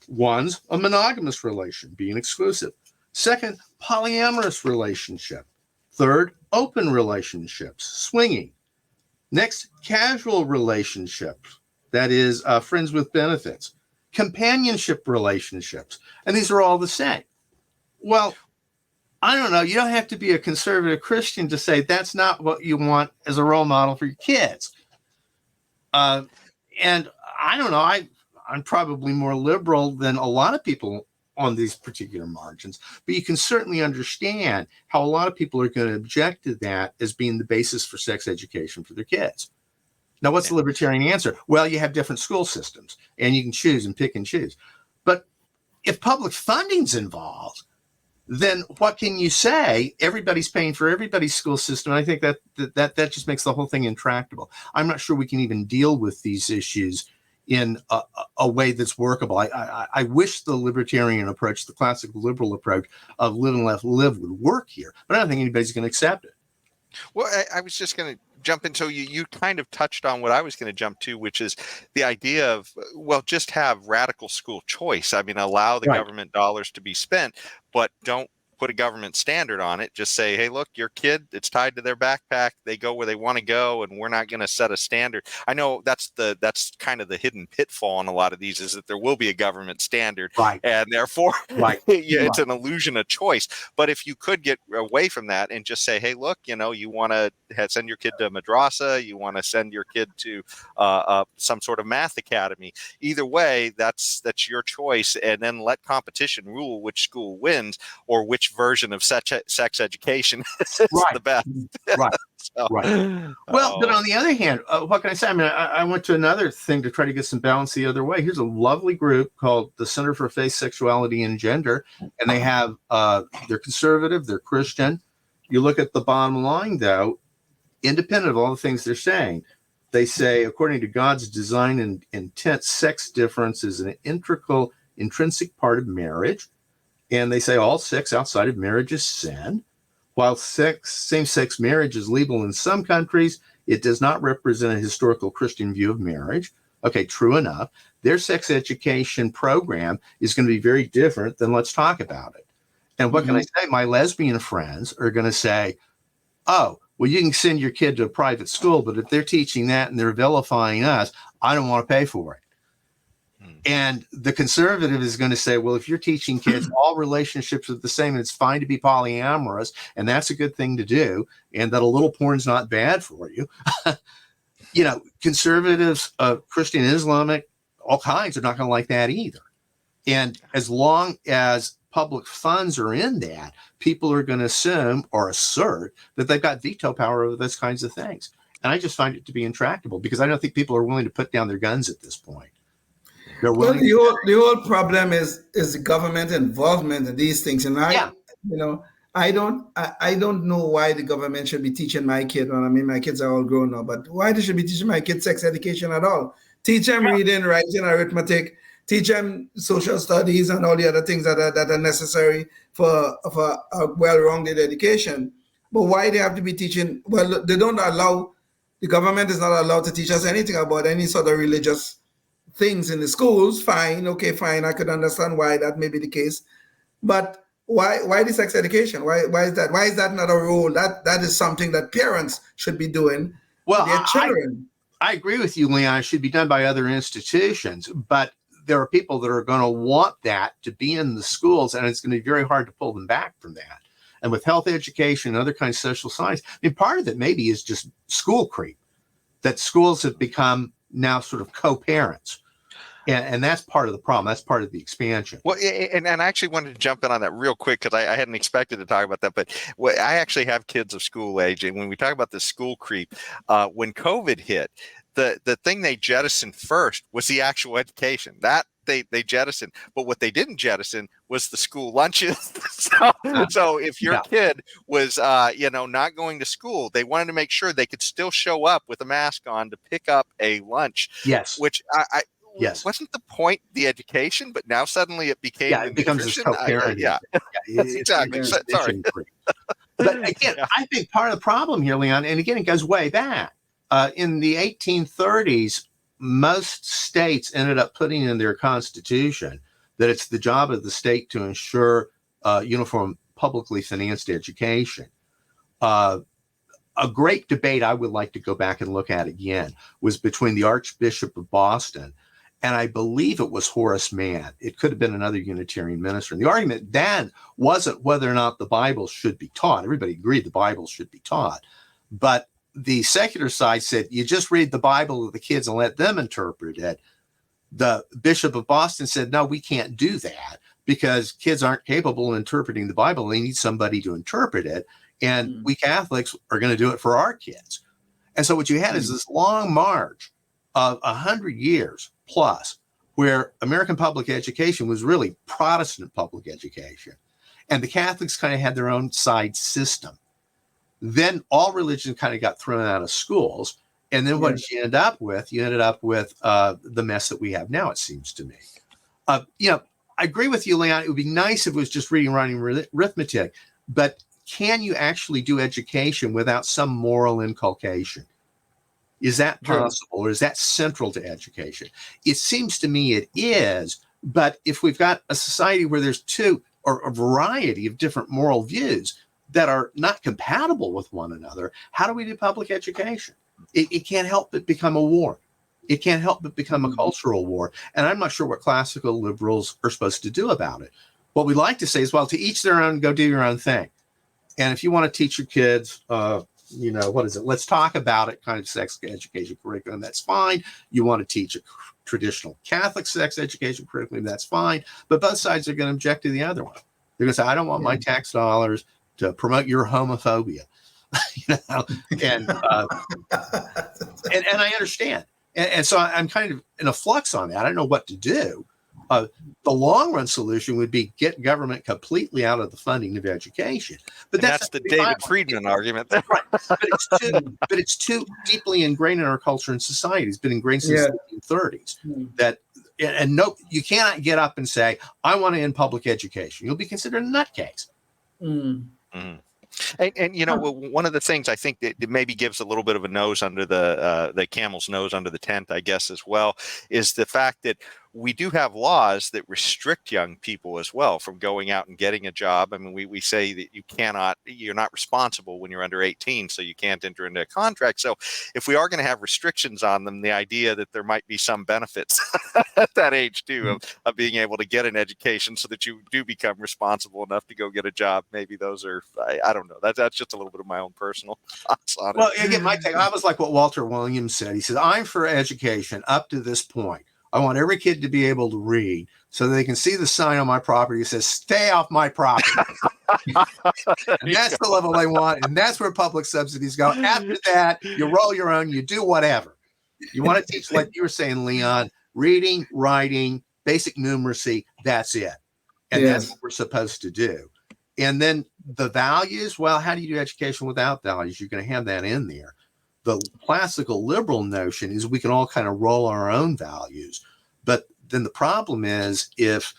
One's a monogamous relation, being exclusive. Second, polyamorous relationship. Third, open relationships, swinging. Next, casual relationships, that is friends with benefits. Companionship relationships, and these are all the same. Well, I don't know. You don't have to be a conservative Christian to say that's not what you want as a role model for your kids. And I don't know. I'm probably more liberal than a lot of people on these particular margins, but you can certainly understand how a lot of people are going to object to that as being the basis for sex education for their kids. Now, what's the libertarian answer? Well, you have different school systems and you can choose and pick and choose. But if public funding's involved, then what can you say? Everybody's paying for everybody's school system. And I think that just makes the whole thing intractable. I'm not sure we can even deal with these issues in a way that's workable. I wish the libertarian approach, the classical liberal approach of live and let live would work here, but I don't think anybody's going to accept it. Well, I was just going to jump in. So you kind of touched on what I was going to jump to, which is the idea of, well, just have radical school choice. I mean, allow the government dollars to be spent, but don't put a government standard on it. Just say, hey, look, your kid, it's tied to their backpack. They go where they want to go, and we're not going to set a standard. I know that's kind of the hidden pitfall in a lot of these, is that there will be a government standard, Right. and therefore it's Right. an illusion of choice. But if you could get away from that and just say, hey, look, you want to send your kid to madrasa, you want to send your kid to some sort of math academy. Either way, that's your choice, and then let competition rule which school wins or which version of sex education is the best. Right. So, Right. Well, but on the other hand, what can I say? I mean, I went to another thing to try to get some balance the other way. Here's a lovely group called the Center for Faith, Sexuality, and Gender, and they have they're conservative, they're Christian. You look at the bottom line, though, independent of all the things they're saying, they say, according to God's design and intent, sex difference is an intrinsic part of marriage. And they say all sex outside of marriage is sin. While same-sex marriage is legal in some countries, it does not represent a historical Christian view of marriage. Okay, true enough. Their sex education program is going to be very different than let's talk about it. And what can I say? My lesbian friends are going to say, oh, well, you can send your kid to a private school, but if they're teaching that and they're vilifying us, I don't want to pay for it. And the conservative is going to say, well, if you're teaching kids all relationships are the same and it's fine to be polyamorous, and that's a good thing to do, and that a little porn's not bad for you. Conservatives, Christian, Islamic, all kinds are not going to like that either. And as long as public funds are in that, people are going to assume or assert that they've got veto power over those kinds of things. And I just find it to be intractable because I don't think people are willing to put down their guns at this point. Well, the whole problem is the government involvement in these things, and I don't know why the government should be teaching my kid. Well, I mean, my kids are all grown now, but why they should be teaching my kids sex education at all? Teach them reading, writing, arithmetic. Teach them social studies and all the other things that are necessary for a well-rounded education. But why they have to be teaching? Well, they don't allow. The government is not allowed to teach us anything about any sort of religious things in the schools. Fine, okay, fine. I could understand why that may be the case, but why the sex education? Why is that? Why is that not a role? That is something that parents should be doing for their children. I agree with you, Leon. It should be done by other institutions, but there are people that are going to want that to be in the schools, and it's going to be very hard to pull them back from that. And with health education and other kinds of social science, I mean, part of it maybe is just school creep, that schools have become now sort of co-parents. And that's part of the problem. That's part of the expansion. Well, and I actually wanted to jump in on that real quick because I hadn't expected to talk about that. But I actually have kids of school age. And when we talk about the school creep, when COVID hit, the thing they jettisoned first was the actual education. That they jettisoned. But what they didn't jettison was the school lunches. So if your kid was, not going to school, they wanted to make sure they could still show up with a mask on to pick up a lunch. Yes. Which wasn't the point the education, but now suddenly it became it becomes this co-parenting. Exactly. Sorry. But again, I think part of the problem here, Leon, and again, it goes way back. In the 1830s, most states ended up putting in their constitution that it's the job of the state to ensure uniform, publicly financed education. A great debate I would like to go back and look at again was between the Archbishop of Boston and I believe it was Horace Mann. It could have been another Unitarian minister. And the argument then wasn't whether or not the Bible should be taught. Everybody agreed the Bible should be taught. But the secular side said, you just read the Bible to the kids and let them interpret it. The Bishop of Boston said, no, we can't do that because kids aren't capable of interpreting the Bible. They need somebody to interpret it. And we Catholics are going to do it for our kids. And so what you had is this long march of 100 years plus where American public education was really Protestant public education. And the Catholics kind of had their own side system. Then all religion kind of got thrown out of schools. And then what did you end up with? You ended up with the mess that we have now, it seems to me. I agree with you, Leon. It would be nice if it was just reading, writing, arithmetic. But can you actually do education without some moral inculcation? Is that possible, or is that central to education? It seems to me it is. But if we've got a society where there's two or a variety of different moral views that are not compatible with one another, how do we do public education? It can't help but become a war. It can't help but become a cultural war. And I'm not sure what classical liberals are supposed to do about it. What we like to say is, well, to each their own, go do your own thing. And if you want to teach your kids, what is it? Let's talk about it kind of sex education curriculum. That's fine. You want to teach a traditional Catholic sex education curriculum. That's fine. But both sides are going to object to the other one. They're going to say, I don't want my tax dollars to promote your homophobia. And I understand. And so I'm kind of in a flux on that. I don't know what to do. The long run solution would be get government completely out of the funding of education. But that's the David Friedman argument. Right. But it's too deeply ingrained in our culture and society. It's been ingrained since the 1930s. That no, you cannot get up and say, I want to end public education. You'll be considered a nutcase. And one of the things I think that maybe gives a little bit of a nose under the camel's nose under the tent, I guess, as well, is the fact that we do have laws that restrict young people as well from going out and getting a job. I mean, we say that you're not responsible when you're under 18, so you can't enter into a contract. So if we are going to have restrictions on them, the idea that there might be some benefits at that age too of being able to get an education so that you do become responsible enough to go get a job, maybe those are, I don't know. That's just a little bit of my own personal thoughts on it. Well, again, my take, I was like what Walter Williams said. He said, I'm for education up to this point. I want every kid to be able to read so that they can see the sign on my property that says, stay off my property. And that's the level they want. And that's where public subsidies go. After that, you roll your own, you do whatever. You want to teach, like you were saying, Leon, reading, writing, basic numeracy. That's it. And that's what we're supposed to do. And then the values, well, how do you do education without values? You're going to have that in there. The classical liberal notion is we can all kind of roll our own values. But then the problem is if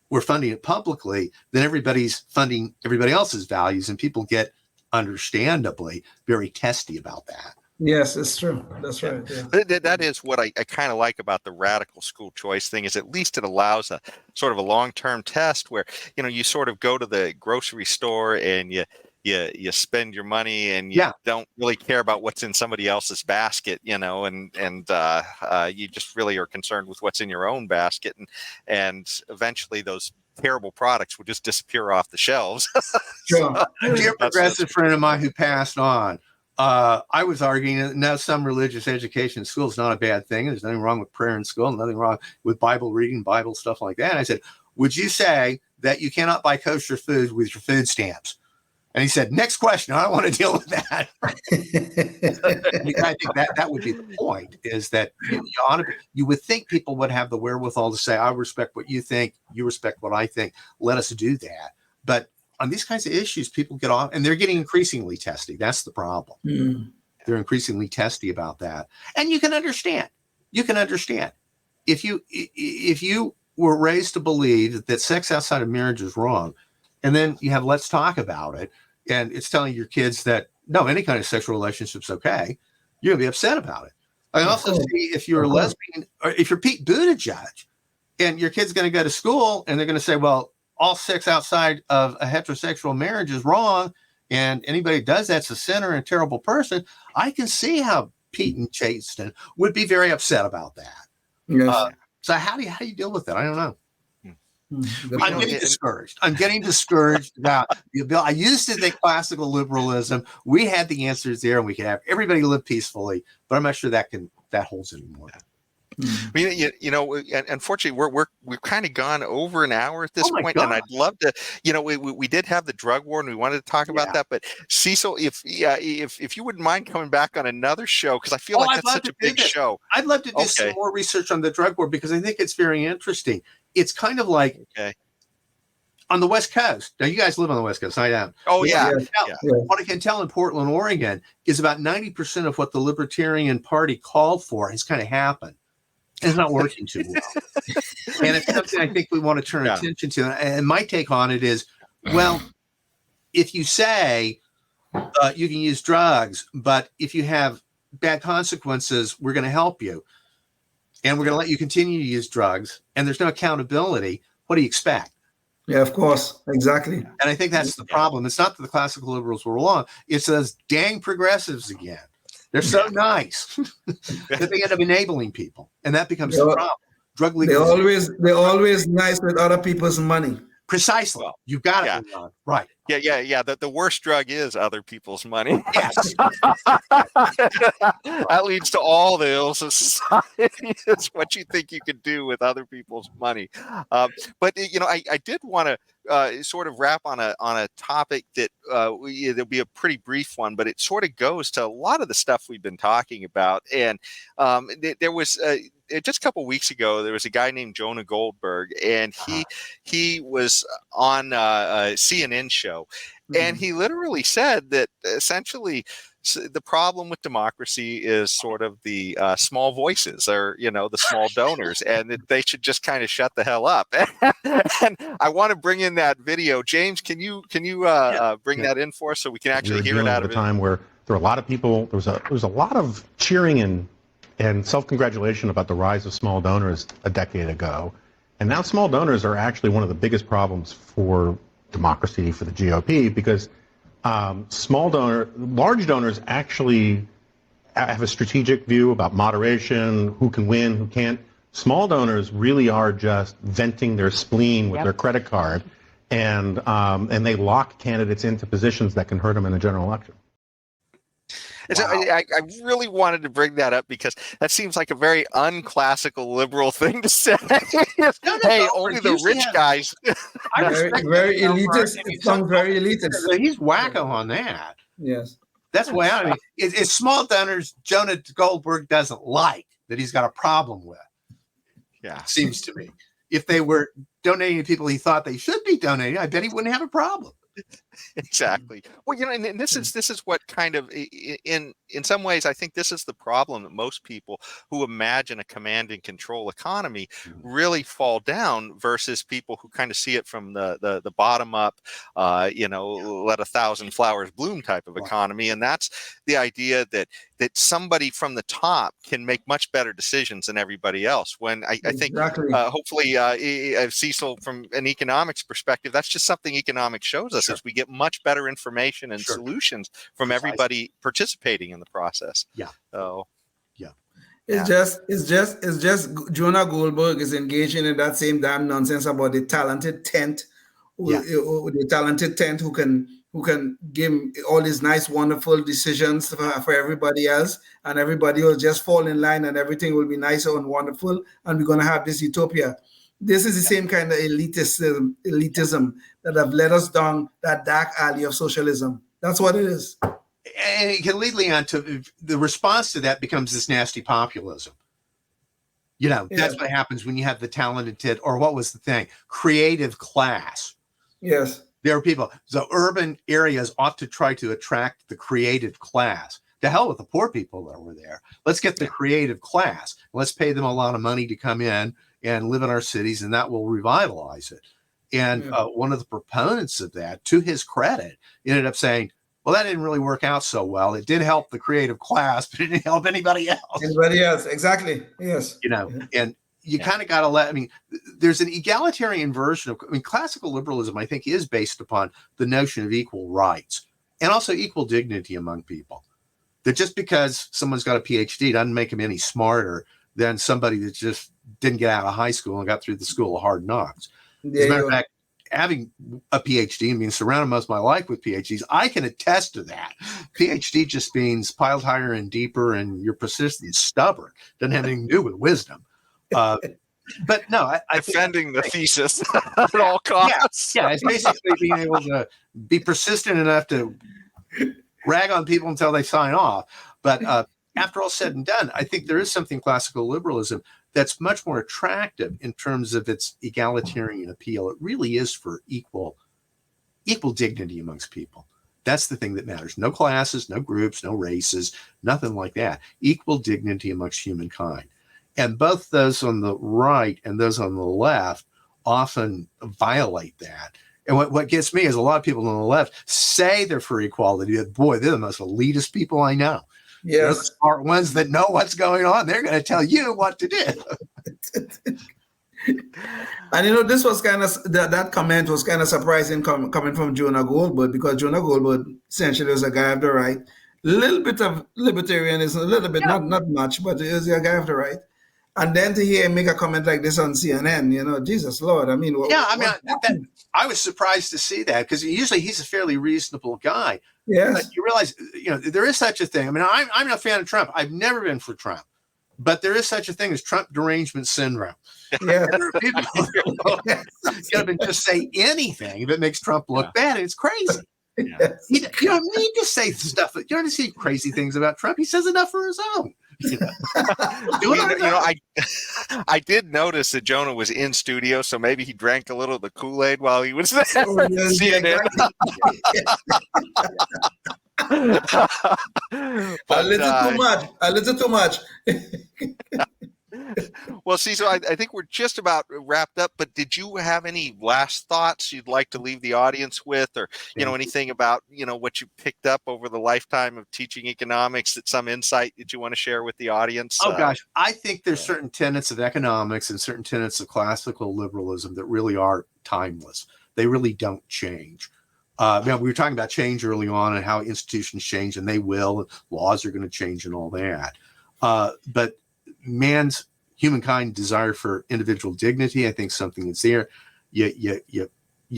we're funding it publicly, then everybody's funding everybody else's values, and people get understandably very testy about that. Yes, it's true. That's right. Yeah. That is what I kind of like about the radical school choice thing, is at least it allows a sort of a long-term test where, you sort of go to the grocery store and you spend your money and you don't really care about what's in somebody else's basket, and you just really are concerned with what's in your own basket. And eventually those terrible products will just disappear off the shelves. Sure. A dear progressive friend of mine who passed on, I was arguing that now some religious education in school is not a bad thing. There's nothing wrong with prayer in school, nothing wrong with Bible reading, Bible stuff like that. And I said, would you say that you cannot buy kosher food with your food stamps? And he said, next question. I don't want to deal with that. I think that would be the point, is that you would think people would have the wherewithal to say, I respect what you think, you respect what I think. Let us do that. But on these kinds of issues, people get off, and they're getting increasingly testy. That's the problem. They're increasingly testy about that. And you can understand. If you were raised to believe that sex outside of marriage is wrong, and then you have let's talk about it, and it's telling your kids that, no, any kind of sexual relationship's okay, you're going to be upset about it. I also see if you're a lesbian, or if you're Pete Buttigieg, and your kid's going to go to school, and they're going to say, well, all sex outside of a heterosexual marriage is wrong, and anybody who does that's a sinner and a terrible person. I can see how Pete and Chasten would be very upset about that. Yes. So how do you deal with that? I don't know. I'm getting discouraged about the ability. I used to think classical liberalism, we had the answers there and we could have everybody live peacefully, but I'm not sure that holds anymore. Unfortunately, we've kind of gone over an hour at this point, and I'd love to. We did have the drug war, and we wanted to talk about that. But Cecil, if you wouldn't mind coming back on another show, because I feel like that's such a big show. I'd love to do some more research on the drug war, because I think it's very interesting. It's kind of like on the West Coast. Now, you guys live on the West Coast. I don't. Oh, yeah. What I can tell in Portland, Oregon, is about 90% of what the Libertarian Party called for has kind of happened. And it's not working too well. And it's something I think we want to turn attention to. And my take on it is, well, if you say you can use drugs, but if you have bad consequences, we're going to help you. And we're going to let you continue to use drugs. And there's no accountability. What do you expect? Yeah, of course. Exactly. And I think that's the problem. It's not that the classical liberals were wrong. It's those dang progressives again. They're so nice that they end up enabling people. And that becomes the problem. Drug legalization. They're always nice with other people's money. Precisely. Well, You've got yeah. it, Ron. Right. Yeah. The worst drug is other people's money. Yes. That leads to all the ills of society. It's what you think you could do with other people's money. But I did want to sort of wrap on a topic that there'll be a pretty brief one, but it sort of goes to a lot of the stuff we've been talking about. And there was just a couple of weeks ago, there was a guy named Jonah Goldberg, and he was on a CNN show, and he literally said that essentially the problem with democracy is sort of the small voices, or the small donors, and that they should just kind of shut the hell up. And I want to bring in that video. James, can you bring that in for us so we can actually hear it out of it? A time where there were a lot of people. There was a lot of cheering and self-congratulation about the rise of small donors a decade ago. And now small donors are actually one of the biggest problems for democracy, for the GOP, because large donors actually have a strategic view about moderation, who can win, who can't. Small donors really are just venting their spleen with their credit card, and they lock candidates into positions that can hurt them in a general election. Wow. So I really wanted to bring that up because that seems like a very unclassical liberal thing to say. Hey, only the rich guys. Very elitist. It sounds very elitist. He's wacko on that. Yes. That's why I mean, it's small donors Jonah Goldberg doesn't like, that he's got a problem with. Yeah. Seems to me. If they were donating to people he thought they should be donating, I bet he wouldn't have a problem. Exactly. Well, and this is what kind of, in some ways, I think this is the problem that most people who imagine a command and control economy really fall down, versus people who kind of see it from the bottom up, let 1,000 flowers bloom type of economy. And that's the idea that somebody from the top can make much better decisions than everybody else. When I think hopefully Cecil, from an economics perspective, that's just something economics shows us, is we get much better information and solutions from everybody participating in the process. Yeah. So it's just Jonah Goldberg is engaging in that same damn nonsense about the talented tent, who can give all these nice, wonderful decisions for everybody else, and everybody will just fall in line, and everything will be nice and wonderful, and we're going to have this utopia. This is the same kind of elitism that have led us down that dark alley of socialism. That's what it is. And it can lead on to the response to that becomes this nasty populism. That's what happens when you have the talented, or what was the thing? Creative class. Yes. There are people. So urban areas ought to try to attract the creative class. To hell with the poor people that were there. Let's get the creative class. Let's pay them a lot of money to come in and live in our cities, and that will revitalize it. And one of the proponents of that, to his credit, ended up saying, well, that didn't really work out so well. It did help the creative class, but it didn't help anybody else. Anybody else, exactly. Yes. And you kind of got to there's an egalitarian version of, classical liberalism, I think, is based upon the notion of equal rights and also equal dignity among people. That just because someone's got a PhD doesn't make them any smarter than somebody that just didn't get out of high school and got through the school of hard knocks. As a matter of fact, having a PhD and being surrounded most of my life with PhDs, I can attest to that. PhD just means piled higher and deeper, and you're persistent and stubborn. Doesn't have anything to do with wisdom. But no, I defending the thesis at all costs. Yeah, it's basically being able to be persistent enough to rag on people until they sign off. But after all said and done, I think there is something classical liberalism that's much more attractive in terms of its egalitarian appeal. It really is for equal dignity amongst people. That's the thing that matters. No classes, no groups, no races, nothing like that. Equal dignity amongst humankind. And both those on the right and those on the left often violate that. And what gets me is a lot of people on the left say they're for equality. Boy, they're the most elitist people I know. Yes. They're the smart ones that know what's going on. They're going to tell you what to do. And this was kind of that comment was kind of surprising coming from Jonah Goldberg, because Jonah Goldberg essentially was a guy of the right. A little bit of libertarianism, a little bit, not much, but he was a guy of the right. And then to hear him make a comment like this on CNN, Jesus Lord, I mean, I was surprised to see that, because usually he's a fairly reasonable guy. Yes. But you realize, there is such a thing. I mean, I'm not a fan of Trump. I've never been for Trump, but there is such a thing as Trump derangement syndrome. Yeah. There are people who can just say anything that makes Trump look bad. It's crazy. Yeah. You don't need to say stuff. You don't need to say crazy things about Trump. He says enough for his own. I did notice that Jonah was in studio, so maybe he drank a little of the Kool-Aid while he was there. CNN. A little too much. Well, Cecil, I think we're just about wrapped up, but did you have any last thoughts you'd like to leave the audience with, or, anything about, what you picked up over the lifetime of teaching economics, some insight that you want to share with the audience? Oh, gosh, I think there's certain tenets of economics and certain tenets of classical liberalism that really are timeless. They really don't change. We were talking about change early on and how institutions change, and they will, and laws are going to change and all that. But humankind desire for individual dignity, I think, something that's there. You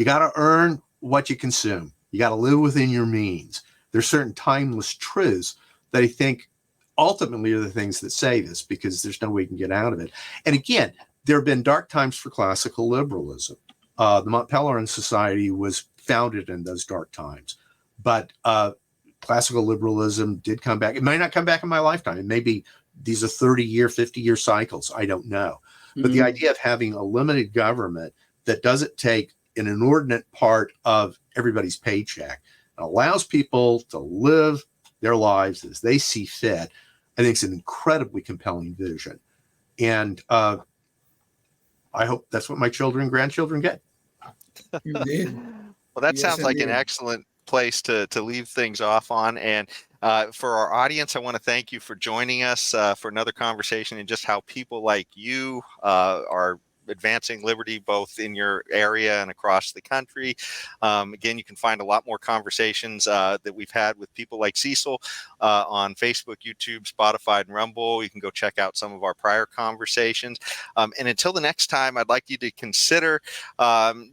got to earn what you consume. You got to live within your means. There's certain timeless truths that I think ultimately are the things that save us, because there's no way you can get out of it. And again, there have been dark times for classical liberalism. The Mont Pelerin Society was founded in those dark times, but classical liberalism did come back. It might not come back in my lifetime. It may be these are 30-year, 50-year cycles. I don't know. But the idea of having a limited government that doesn't take an inordinate part of everybody's paycheck and allows people to live their lives as they see fit, I think it's an incredibly compelling vision. And I hope that's what my children and grandchildren get. Indeed. Well, that sounds like an excellent place to leave things off on. And for our audience, I want to thank you for joining us for another conversation, and just how people like you are advancing liberty both in your area and across the country. Again, you can find a lot more conversations that we've had with people like Cecil on Facebook, YouTube, Spotify, and Rumble. You can go check out some of our prior conversations. And until the next time, I'd like you to consider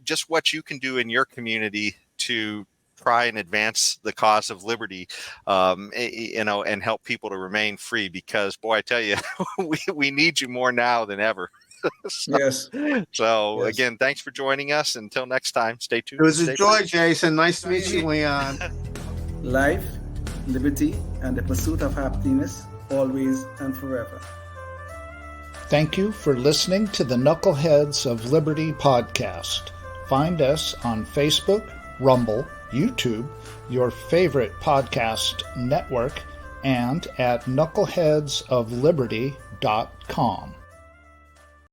just what you can do in your community to try and advance the cause of liberty, and help people to remain free, because, boy, I tell you, we need you more now than ever. Yes. Again, thanks for joining us. Until next time, stay tuned. It was a joy, Jason. Nice to meet you, Leon. Life, liberty, and the pursuit of happiness, always and forever. Thank you for listening to the Knuckleheads of Liberty podcast. Find us on Facebook, Rumble, YouTube, your favorite podcast network, and at knuckleheadsofliberty.com.